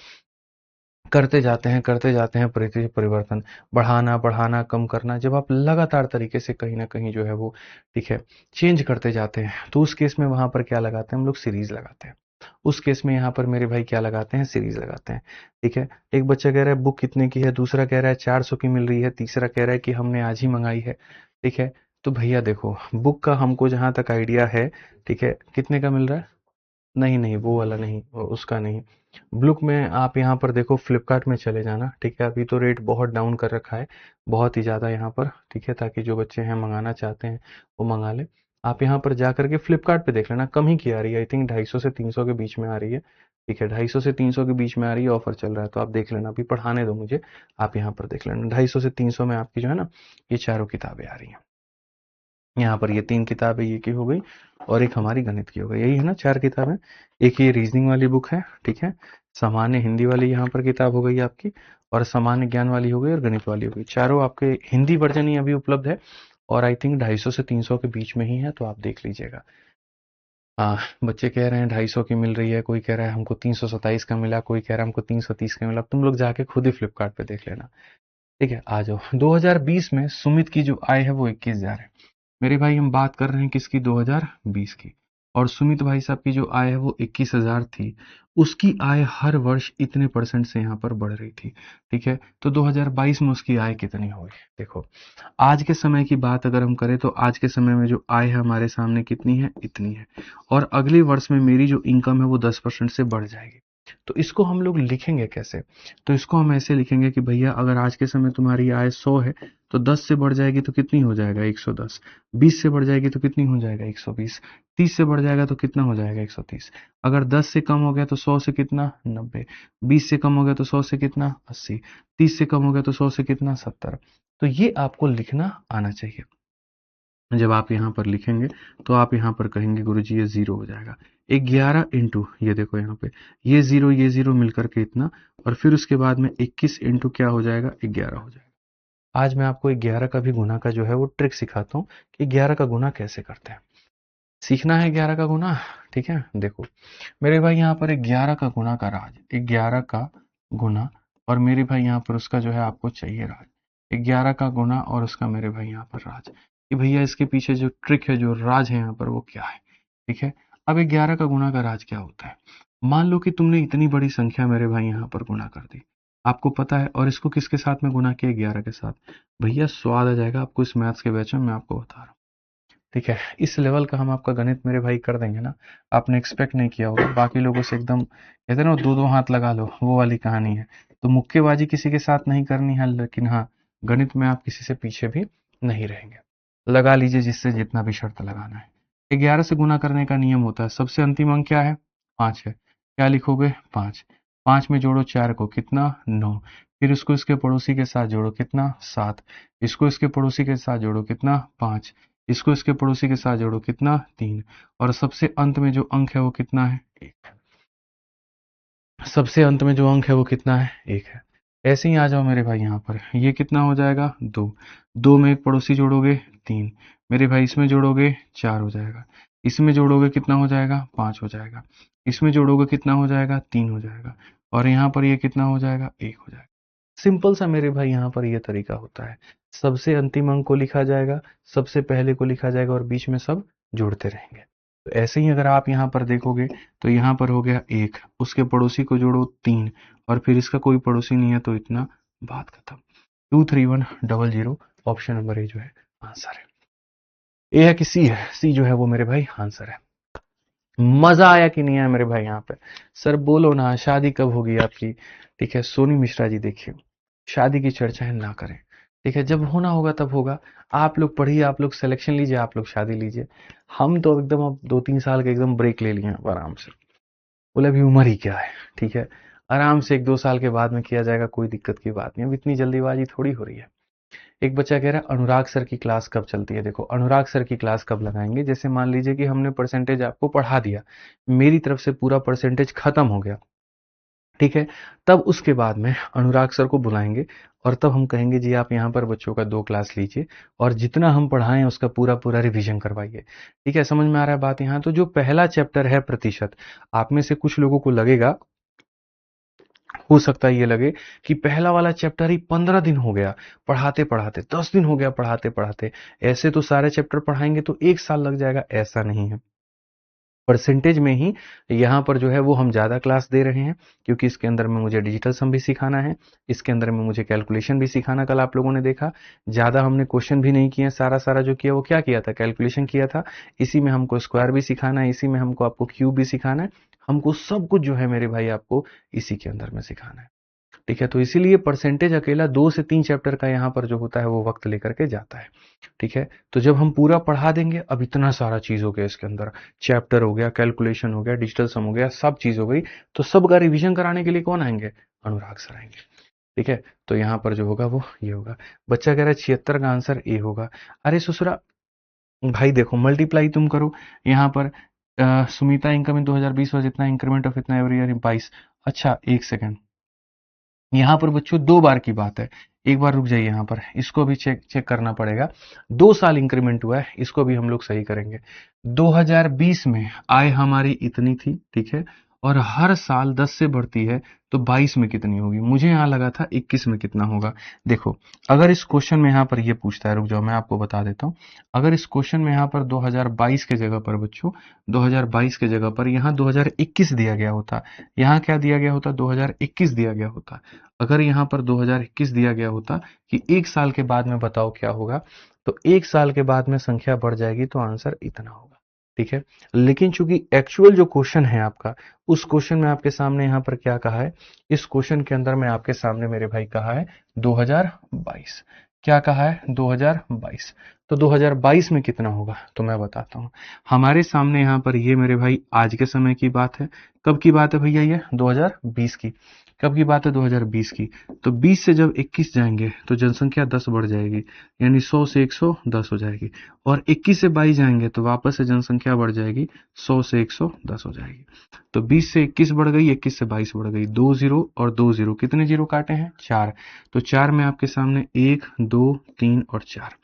करते जाते हैं परिवर्तन, बढ़ाना बढ़ाना कम करना, जब आप लगातार तरीके से कहीं ना कहीं जो है वो, ठीक है, चेंज करते जाते हैं, तो उस केस में वहां पर क्या लगाते हैं हम लोग, सीरीज लगाते हैं। उस केस में यहाँ पर मेरे भाई क्या लगाते हैं, सीरीज लगाते हैं, ठीक है। एक बच्चा कह रहा है बुक कितने की है, दूसरा कह रहा है 400 की मिल रही है, तीसरा कह रहा है कि हमने आज ही मंगाई है, ठीक है। तो भैया देखो, बुक का हमको जहां तक आइडिया है, ठीक है, कितने का मिल रहा है, नहीं नहीं वो वाला नहीं, उसका नहीं। ब्लूक में आप यहाँ पर देखो, फ्लिपकार्ट में चले जाना, ठीक है। अभी तो रेट बहुत डाउन कर रखा है, बहुत ही ज़्यादा यहाँ पर, ठीक है, ताकि जो बच्चे हैं मंगाना चाहते हैं वो मंगा ले। आप यहाँ पर जा करके फ्लिपकार्ट पे देख लेना, कम ही की आ रही है, आई थिंक 250 से 300 के बीच में आ रही है, ठीक है, 250 से 300 के बीच में आ रही है, ऑफर चल रहा है, तो आप देख लेना, अभी पढ़ाने दो मुझे। आप यहाँ पर देख लेना, 250 से 300 में आपकी जो है ना, ये चारों किताबें आ रही हैं। यहाँ पर ये 3 किताबें ये की हो गई, और एक हमारी गणित की हो गई, यही है ना 4 किताबें। एक ये रीजनिंग वाली बुक है, ठीक है, सामान्य हिंदी वाली यहाँ पर किताब हो गई आपकी, और सामान्य ज्ञान वाली हो गई, और गणित वाली हो गई। चारों आपके हिंदी वर्जन ही अभी उपलब्ध है, और आई थिंक 250 से 300 के बीच में ही है, तो आप देख लीजिएगा। हाँ, बच्चे कह रहे हैं 250 की मिल रही है, कोई कह रहा है हमको 327 का मिला, कोई कह रहा है हमको 330 का मिला। तुम लोग जाके खुद ही फ्लिपकार्ट पे देख लेना, ठीक है। आ जाओ, 2020 में सुमित की जो आय है वो 21,000 है। मेरे भाई हम बात कर रहे हैं किसकी, 2020 की। और सुमित भाई साहब की जो आय है वो 21,000 थी। उसकी आय हर वर्ष इतने परसेंट से यहाँ पर बढ़ रही थी, ठीक है। तो 2022 में उसकी आय कितनी होगी, देखो, आज के समय की बात अगर हम करें तो आज के समय में जो आय है हमारे सामने कितनी है, इतनी है। और अगले वर्ष में मेरी जो इनकम है वो 10% से बढ़ जाएगी। तो इसको हम लोग लिखेंगे कैसे, तो इसको हम ऐसे लिखेंगे कि भैया अगर आज के समय तुम्हारी आय 100 है, तो 10 से बढ़ जाएगी तो कितनी हो जाएगा, 110। 20 से बढ़ जाएगी तो कितनी हो जाएगा, 120। 30 से बढ़ जाएगा तो कितना हो जाएगा, 130। अगर 10 से कम हो गया तो 100 से कितना, 90। 20 से कम हो गया तो 100 से कितना, 80। 30 से कम हो गया तो 100 से कितना, 70। तो ये आपको लिखना आना चाहिए। जब आप यहाँ पर लिखेंगे तो आप यहाँ पर कहेंगे गुरुजी ये 0 हो जाएगा। 11 इंटू, ये देखो यहाँ पे ये 0 मिलकर के इतना, और फिर उसके बाद में 21 इंटू क्या हो जाएगा, 11 हो जाएगा। आज मैं आपको 11 का भी गुना का जो है वो ट्रिक सिखाता हूँ कि 11 का गुना कैसे करते हैं। सीखना है 11 का गुना, ठीक है। देखो मेरे भाई यहाँ पर 11 का गुना का राज, 11 का गुना, और मेरे भाई यहाँ पर उसका जो है आपको चाहिए राज, 11 का गुना और उसका मेरे भाई यहाँ पर राज, कि भैया इसके पीछे जो ट्रिक है, जो राज है यहाँ पर वो क्या है, ठीक है। अब 11 का गुना का राज क्या होता है, मान लो कि तुमने इतनी बड़ी संख्या मेरे भाई यहाँ पर गुना कर दी, आपको पता है, और इसको किसके साथ में गुना किया, 11 के साथ। भैया स्वाद आ जाएगा आपको इस मैथ्स के बैच में, मैं आपको बता रहा हूँ, ठीक है। इस लेवल का हम आपका गणित मेरे भाई कर देंगे ना, आपने एक्सपेक्ट नहीं किया होगा। बाकी लोगों से एकदम कहते हैं ना, दो दो हाथ लगा लो, वो वाली कहानी है। तो मुक्केबाजी किसी के साथ नहीं करनी है, लेकिन हाँ गणित में आप किसी से पीछे भी नहीं रहेंगे। लगा लीजिए जिससे जितना भी शर्त लगाना है। 11 से गुना करने का नियम होता है, सबसे अंतिम अंक क्या है, 5 है। क्या लिखोगे, 5। 5 में जोड़ो 4 को, कितना, 9। फिर इसको इसके पड़ोसी के साथ जोड़ो, कितना, 7। इसको इसके पड़ोसी के साथ जोड़ो, कितना, 5। इसको इसके पड़ोसी के साथ जोड़ो, कितना, 3। और सबसे अंत में जो अंक है वो कितना है, 1। सबसे अंत में जो अंक है वो कितना है, 1 है। ऐसे ही आ जाओ मेरे भाई यहाँ पर, ये कितना हो जाएगा, 2। 2 में एक पड़ोसी जोड़ोगे, 3। मेरे भाई इसमें जोड़ोगे 4 हो जाएगा। इसमें जोड़ोगे कितना हो जाएगा, 5 हो जाएगा। इसमें जोड़ोगे कितना हो जाएगा, 3 हो जाएगा। और यहाँ पर ये कितना हो जाएगा, 1 हो जाएगा। सिंपल सा मेरे भाई यहाँ पर ये तरीका होता है। सबसे अंतिम अंक को लिखा जाएगा, सबसे पहले को लिखा जाएगा, और बीच में सब जुड़ते रहेंगे। तो ऐसे ही अगर आप यहाँ पर देखोगे तो यहाँ पर हो गया 1, उसके पड़ोसी को जोड़ो 3, और फिर इसका कोई पड़ोसी नहीं है तो इतना, बात खत्म। 23100 ऑप्शन नंबर ए जो है आंसर है। ए है कि सी है, सी जो है वो मेरे भाई आंसर है। मजा आया कि नहीं आया मेरे भाई यहाँ पे, सर बोलो ना, शादी कब होगी आपकी, ठीक है। सोनी मिश्रा जी देखिए, शादी की चर्चाएं ना करें, ठीक है। जब होना होगा तब होगा। आप लोग पढ़िए, आप लोग सिलेक्शन लीजिए, आप लोग शादी लीजिए। हम तो एकदम अब 2-3 साल का एकदम ब्रेक ले लिए हैं आराम से, बोले अभी उम्र ही क्या है, ठीक है। आराम से 1-2 साल के बाद में किया जाएगा, कोई दिक्कत की बात नहीं। अब इतनी जल्दीबाजी थोड़ी हो रही है। एक बच्चा कह रहा है अनुराग सर की क्लास कब चलती है। देखो अनुराग सर की क्लास कब लगाएंगे, जैसे मान लीजिए कि हमने परसेंटेज आपको पढ़ा दिया, मेरी तरफ से पूरा परसेंटेज खत्म हो गया, ठीक है। तब उसके बाद में अनुराग सर को बुलाएंगे, और तब हम कहेंगे जी आप यहाँ पर बच्चों का 2 क्लास लीजिए, और जितना हम पढ़ाएं उसका पूरा पूरा रिवीजन करवाइए, ठीक है। समझ में आ रहा है बात यहाँ। तो जो पहला चैप्टर है प्रतिशत, आप में से कुछ लोगों को लगेगा, हो सकता है ये लगे कि पहला वाला चैप्टर ही 15 दिन हो गया पढ़ाते पढ़ाते, 10 दिन हो गया पढ़ाते पढ़ाते, ऐसे तो सारे चैप्टर पढ़ाएंगे तो 1 साल लग जाएगा। ऐसा नहीं है, परसेंटेज में ही यहाँ पर जो है वो हम ज़्यादा क्लास दे रहे हैं, क्योंकि इसके अंदर में मुझे डिजिटल सम भी सिखाना है, इसके अंदर में मुझे कैलकुलेशन भी सिखाना। कल आप लोगों ने देखा, ज़्यादा हमने क्वेश्चन भी नहीं किए, सारा सारा जो किया वो क्या किया था, कैलकुलेशन किया था। इसी में हमको स्क्वायर भी सिखाना है, इसी में हमको आपको क्यूब भी सिखाना है, हमको सब कुछ जो है मेरे भाई आपको इसी के अंदर में सिखाना है, ठीक है। तो इसीलिए परसेंटेज अकेला 2 से 3 चैप्टर का यहाँ पर जो होता है वो वक्त लेकर के जाता है, ठीक है। तो जब हम पूरा पढ़ा देंगे, अब इतना सारा चीज हो गया इसके अंदर, चैप्टर हो गया, कैलकुलेशन हो गया, डिजिटल सम हो गया, सब चीज हो गई, तो सब का रिवीजन कराने के लिए कौन आएंगे, अनुराग सर आएंगे, ठीक है। तो यहाँ पर जो होगा वो ये होगा। बच्चा कह रहा है 76 का आंसर ए होगा। अरे ससुरा भाई देखो, मल्टीप्लाई तुम करो यहाँ पर, सुमिता इनकम इन 2020 वॉज इतना, इंक्रीमेंट ऑफ इतना एवरी ईयर 22। अच्छा एक सेकेंड, यहाँ पर बच्चों 2 बार की बात है, एक बार रुक जाइए, यहाँ पर इसको भी चेक चेक करना पड़ेगा। 2 साल इंक्रीमेंट हुआ है, इसको भी हम लोग सही करेंगे। 2020 में आय हमारी इतनी थी, ठीक है, और हर साल 10 से बढ़ती है, तो 22 में कितनी होगी। मुझे यहाँ लगा था 21 में कितना होगा। देखो अगर इस क्वेश्चन में यहाँ पर ये पूछता है, रुक जाओ मैं आपको बता देता हूँ। अगर इस क्वेश्चन में यहाँ पर 2022 के जगह पर बच्चों, 2022 के जगह पर यहाँ 2021 दिया गया होता, यहाँ क्या दिया गया होता, 2021 दिया गया होता। अगर यहाँ पर 2021 दिया गया होता कि 1 साल के बाद में बताओ क्या होगा, तो 1 साल के बाद में संख्या बढ़ जाएगी, तो आंसर इतना होगा, ठीक है। लेकिन चूंकि एक्चुअल जो क्वेश्चन है आपका, उस क्वेश्चन में आपके सामने यहाँ पर क्या कहा है, इस क्वेश्चन के अंदर में आपके सामने मेरे भाई कहा है 2022, क्या कहा है 2022। तो 2022 में कितना होगा तो मैं बताता हूँ। हमारे सामने यहाँ पर ये मेरे भाई आज के समय की बात है। कब की बात है भैया? ये 2020 की। कब की बात है? 2020 की। तो 20 से जब 21 जाएंगे तो जनसंख्या 10 बढ़ जाएगी, यानी 100 से 110 हो जाएगी। और 21 से 22 जाएंगे तो वापस से जनसंख्या बढ़ जाएगी, 100 से 110 हो जाएगी। तो 20 से 21 बढ़ गई, 21 से 22 बढ़ गई, 2 जीरो और 2 जीरो। कितने जीरो काटे हैं? 4। तो 4 में आपके सामने 1 2 3 और 4।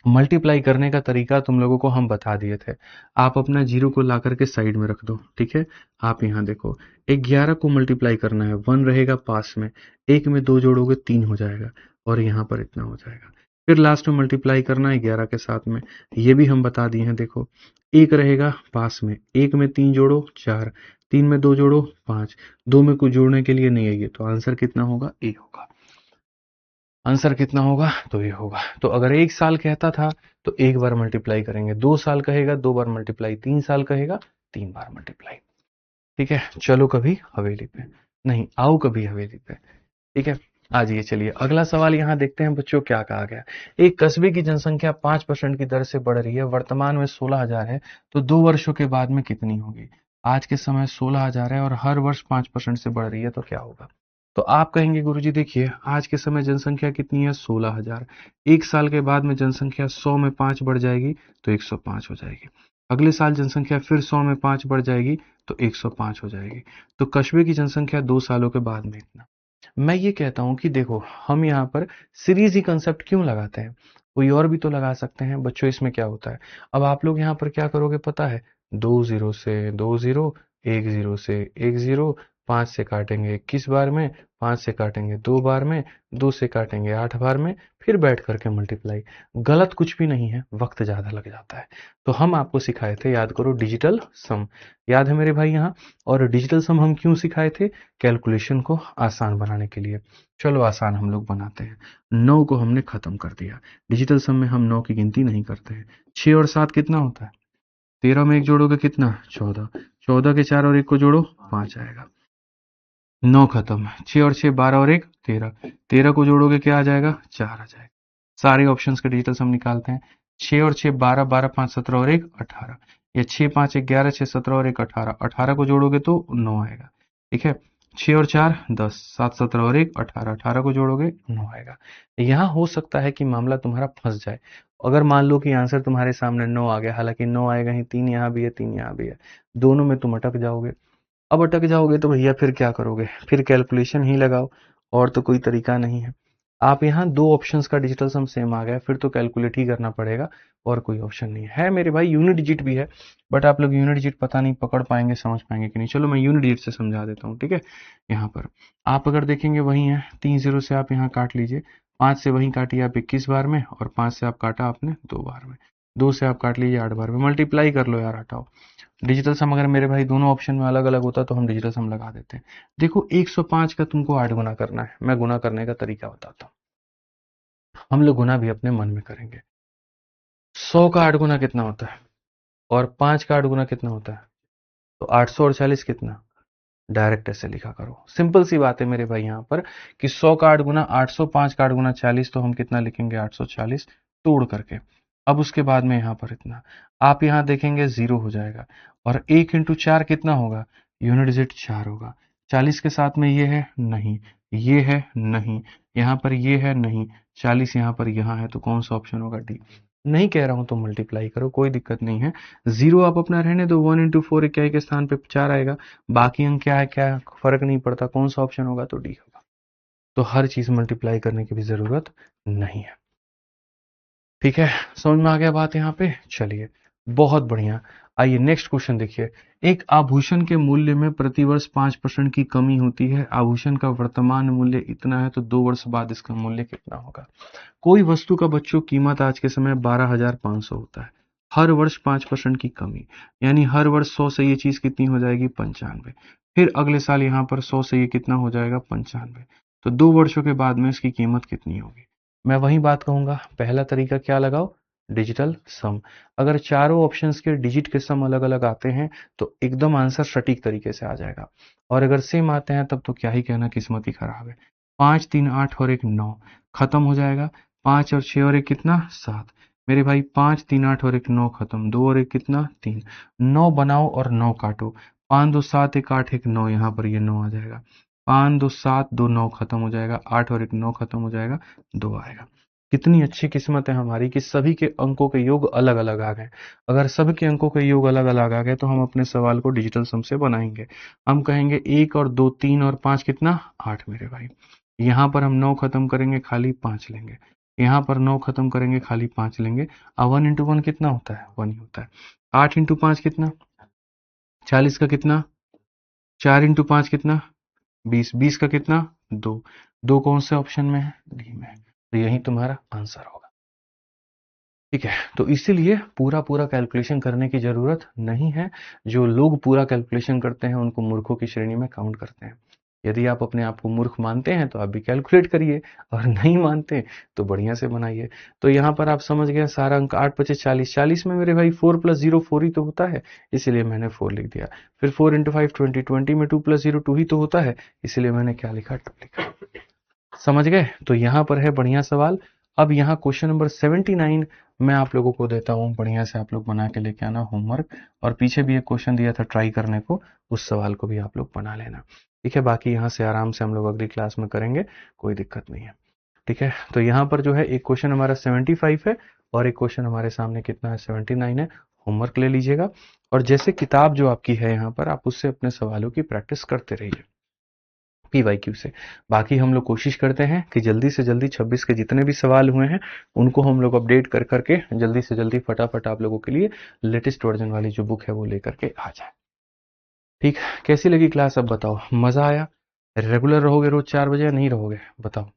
मल्टीप्लाई करने का तरीका तुम लोगों को हम बता दिए थे। आप अपना जीरो को ला करके साइड में रख दो, ठीक है। आप यहाँ देखो, 11 को मल्टीप्लाई करना है, 1 रहेगा पास में, 1 में 2 जोड़ोगे 3 हो जाएगा, और यहाँ पर इतना हो जाएगा। फिर लास्ट में मल्टीप्लाई करना है 11 के साथ में, ये भी हम बता दिए हैं। देखो 1 रहेगा पास में, 1 में 3 जोड़ो 4, 3 में 2 जोड़ो 5, 2 में कुछ जोड़ने के लिए नहीं है ये, तो आंसर कितना होगा? ए होगा। आंसर कितना होगा? तो ये होगा। तो अगर 1 साल कहता था तो 1 बार मल्टीप्लाई करेंगे, 2 साल कहेगा 2 बार मल्टीप्लाई, 3 साल कहेगा 3 बार मल्टीप्लाई। ठीक है, चलो कभी हवेली पे, नहीं आओ कभी हवेली पे। ठीक है, आ जाइए। चलिए अगला सवाल यहाँ देखते हैं बच्चों क्या कहा गया। एक कस्बे की जनसंख्या 5% की दर से बढ़ रही है, वर्तमान में 16,000 है, तो 2 वर्षों के बाद में कितनी होगी? आज के समय 16,000 है और हर वर्ष 5% से बढ़ रही है, तो क्या होगा? तो आप कहेंगे गुरुजी देखिए, आज के समय जनसंख्या कितनी है? 16,000। 1 साल के बाद में जनसंख्या 100 में 5 बढ़ जाएगी तो 105 हो जाएगी। अगले साल जनसंख्या फिर 100 में 5 बढ़ जाएगी तो 105 हो जाएगी। तो कस्बे की जनसंख्या 2 सालों के बाद में इतना। मैं ये कहता हूं कि देखो, हम यहाँ पर सीरीज ही कंसेप्ट क्यों लगाते हैं? कोई और भी तो लगा सकते हैं बच्चों। इसमें क्या होता है? अब आप लोग यहाँ पर क्या करोगे पता है? 2 जीरो से 2 जीरो, 1 जीरो से 1 जीरो, 5 से काटेंगे 21 बार में, 5 से काटेंगे 2 बार में, 2 से काटेंगे 8 बार में, फिर बैठ करके मल्टीप्लाई। गलत कुछ भी नहीं है, वक्त ज्यादा लग जाता है। तो हम आपको सिखाए थे, याद करो, डिजिटल सम। याद है मेरे भाई यहाँ? और डिजिटल सम हम क्यों सिखाए थे? कैलकुलेशन को आसान बनाने के लिए। चलो आसान हम लोग बनाते हैं। 9 को हमने खत्म कर दिया। डिजिटल सम में हम 9 की गिनती नहीं करते हैं। 6 और 7 कितना होता है? 13 में 1 जोड़ोगे कितना? 14। 14 के 4 और 1 को जोड़ो 5 आएगा। 9 खत्म। 6 और 6 12 और 1 13। 13 को जोड़ोगे क्या आ जाएगा? 4 आ जाएगा। सारे ऑप्शंस के डिजिटल सम निकालते हैं। 6 और 6 12, 12 5 17 और 1 18, या 6 5 11, 6 17 और 1 18। 18 को जोड़ोगे तो 9 आएगा। ठीक है, 6 और 4 10, 7 17 और 1 18, 18 को जोड़ोगे 9 आएगा। यहाँ हो सकता है कि मामला तुम्हारा फंस जाए। अगर मान लो कि आंसर तुम्हारे सामने 9 आ गया, हालांकि 9 आएगा ही, 3 यहाँ भी है 3 यहाँ भी है, दोनों में तुम अटक जाओगे। अब अटक जाओगे तो भैया फिर क्या करोगे? फिर कैलकुलेशन ही लगाओ, और तो कोई तरीका नहीं है। आप यहाँ दो ऑप्शंस का डिजिटल सम सेम आ गया, फिर तो कैलकुलेट ही करना पड़ेगा, और कोई ऑप्शन नहीं है मेरे भाई। यूनिट डिजिट भी है, बट आप लोग यूनिट डिजिट पता नहीं पकड़ पाएंगे, समझ पाएंगे कि नहीं। चलो मैं यूनिट डिजिट से समझा देता हूँ। ठीक है, यहाँ पर आप अगर देखेंगे वही है, 3 जीरो से आप यहाँ काट लीजिए, 5 से वहीं काटिए आप 21 बार में, और 5 से आप काटा आपने 2 बार में, 2 से आप काट लीजिए 8 बार में। मल्टीप्लाई कर लो यार, हटाओ। डिजिटल सम अगर मेरे भाई दोनों ऑप्शन में अलग अलग होता तो हम डिजिटल सम लगा देते हैं। देखो 105 का तुमको 8 गुना करना है। मैं गुना करने का तरीका बताता हूँ, हम लोग गुना भी अपने मन में करेंगे। 100 का 8 गुना कितना होता है? और 5 का 8 गुना कितना होता है? तो 800 और 40 कितना? डायरेक्ट ऐसे लिखा करो। सिंपल सी बात है मेरे भाई यहाँ पर, कि 100 का 8 गुना 800, 5 का 8 गुना 40, तो हम कितना लिखेंगे? 840 तोड़ करके। अब उसके बाद में यहाँ पर इतना, आप यहाँ देखेंगे 0 हो जाएगा, और 1 इंटू 4 कितना होगा? यूनिट डिजिट 4 होगा। 40 के साथ में ये है नहीं, ये है नहीं, यहाँ पर ये है नहीं, 40 यहाँ पर यहाँ है, तो कौन सा ऑप्शन होगा? डी। नहीं कह रहा हूं तो मल्टीप्लाई करो, कोई दिक्कत नहीं है। 0 आप अपना रहने दो, 1 इंटू 4 इक्याई के स्थान पे 4 आएगा। बाकी अंक क्या है, क्या फर्क नहीं पड़ता, कौन सा ऑप्शन होगा? तो डी होगा। तो हर चीज मल्टीप्लाई करने की भी जरूरत नहीं है। ठीक है, समझ में आ गया बात यहाँ पे? चलिए बहुत बढ़िया। आइए नेक्स्ट क्वेश्चन देखिए। एक आभूषण के मूल्य में प्रतिवर्ष 5% की कमी होती है। आभूषण का वर्तमान मूल्य इतना है, तो 2 वर्ष बाद इसका मूल्य कितना होगा? कोई वस्तु का बच्चों कीमत आज के समय 12,500 होता है। हर वर्ष 5% की कमी, यानी हर वर्ष 100 से ये चीज कितनी हो जाएगी? 95। फिर अगले साल यहाँ पर 100 से ये कितना हो जाएगा? 95। तो 2 वर्षों के बाद में इसकी कीमत कितनी होगी? मैं वही बात कहूंगा, पहला तरीका क्या लगाओ? डिजिटल सम। अगर चारों ऑप्शंस के डिजिट के सम अलग अलग आते हैं तो एकदम आंसर सटीक तरीके से आ जाएगा, और अगर सेम आते हैं तब तो क्या ही कहना, किस्मत ही खराब है। 5 3 8 और 1 9, खत्म हो जाएगा। 5 और 6 और 1 कितना? 7। मेरे भाई 5 3 8 और एक 9 खत्म, 2 और एक कितना 3, 9 बनाओ और 9 काटो, 5 2 7 एक 8 एक 9, यहाँ पर ये 9 आ जाएगा, 5 2 7 2 9 खत्म हो जाएगा, 8 और एक 9 खत्म हो जाएगा, 2 आएगा। कितनी अच्छी किस्मत है हमारी कि सभी के अंकों के योग अलग अलग आ गए। अगर सबके अंकों के योग अलग अलग आ गए तो हम अपने सवाल को डिजिटल सम से बनाएंगे। हम कहेंगे 1 और 2 3 और 5 कितना 8 मेरे भाई। यहाँ पर हम 9 खत्म करेंगे, खाली 5 लेंगे, यहाँ पर 9 खत्म करेंगे, खाली 5 लेंगे। अब 1 इंटू 1 कितना होता है 1 ही होता है। 8 इंटू 5 कितना 40 का कितना, 4 इंटू 5 कितना 20, 20 का कितना 2, 2 कौन से ऑप्शन में है डी में, तो यही तुम्हारा आंसर होगा। ठीक है, तो इसीलिए पूरा पूरा कैलकुलेशन करने की जरूरत नहीं है। जो लोग पूरा कैलकुलेशन करते हैं उनको मूर्खों की श्रेणी में काउंट करते हैं। यदि आप अपने आप को मूर्ख मानते हैं तो आप भी कैलकुलेट करिए, और नहीं मानते तो बढ़िया से बनाइए। तो यहाँ पर आप समझ गए सारा अंक 8 5 40, 40 में मेरे भाई 4 + 0 4 ही तो होता है, इसलिए मैंने 4 लिख दिया। फिर 4 × 5 20, 20 में 2 + 0 2 ही तो होता है, इसलिए मैंने क्या लिखा 2 लिखा। समझ गए? तो यहाँ पर है बढ़िया सवाल। अब यहाँ क्वेश्चन नंबर 79 मैं आप लोगों को देता हूँ, बढ़िया से आप लोग बना के लेके आना होमवर्क, और पीछे भी एक क्वेश्चन दिया था ट्राई करने को, उस सवाल को भी आप लोग बना लेना। ठीक है, बाकी यहाँ से आराम से हम लोग अगली क्लास में करेंगे, कोई दिक्कत नहीं है। ठीक है, तो यहाँ पर जो है एक क्वेश्चन हमारा 75 है और एक क्वेश्चन हमारे सामने कितना है 79 है। होमवर्क ले लीजिएगा, और जैसे किताब जो आपकी है यहाँ पर आप उससे अपने सवालों की प्रैक्टिस करते रहिए PYQ से। बाकी हम लोग कोशिश करते हैं कि जल्दी से जल्दी 26 के जितने भी सवाल हुए हैं उनको हम लोग अपडेट कर करके जल्दी से जल्दी फटाफट आप लोगों के लिए लेटेस्ट वर्जन वाली जो बुक है वो लेकर के आ जाए। ठीक, कैसी लगी क्लास अब बताओ, मजा आया? रेगुलर रहोगे रोज 4 बजे या नहीं रहोगे बताओ?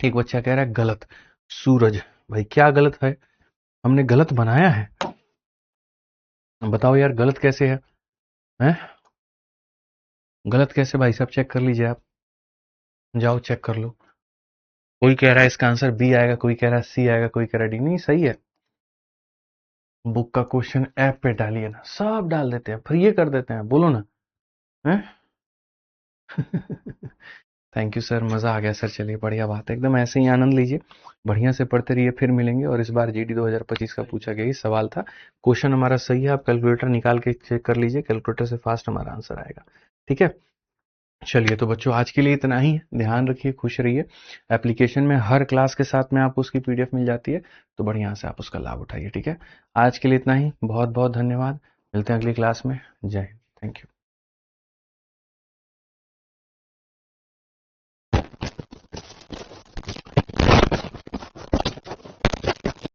ठीक, बच्चा कह रहा है गलत। सूरज भाई क्या गलत है, हमने गलत बनाया है? बताओ यार गलत कैसे है, हैं? गलत कैसे भाई साहब, चेक कर लीजिए आप, जाओ चेक कर लो। कोई कह रहा है इसका आंसर बी आएगा, कोई कह रहा है सी आएगा, कोई कह रहा है डी। नहीं सही है, बुक का क्वेश्चन ऐप पे डालिए ना, सब डाल देते हैं, फिर ये कर देते हैं, बोलो ना, हैं? थैंक यू सर, मजा आ गया सर, चलिए बढ़िया बात है, एकदम ऐसे ही आनंद लीजिए, बढ़िया से पढ़ते रहिए, फिर मिलेंगे। और इस बार GD 2025 का पूछा गया ही सवाल था, क्वेश्चन हमारा सही है, आप कैलकुलेटर निकाल के चेक कर लीजिए, कैलकुलेटर से फास्ट हमारा आंसर आएगा। ठीक है, चलिए तो बच्चों आज के लिए इतना ही है, ध्यान रखिए, खुश रहिए। एप्लीकेशन में हर क्लास के साथ में आपको उसकी PDF मिल जाती है, तो बढ़िया से आप उसका लाभ उठाइए। ठीक है, आज के लिए इतना ही, बहुत बहुत धन्यवाद, मिलते हैं अगली क्लास में, जय हिंद, थैंक यू।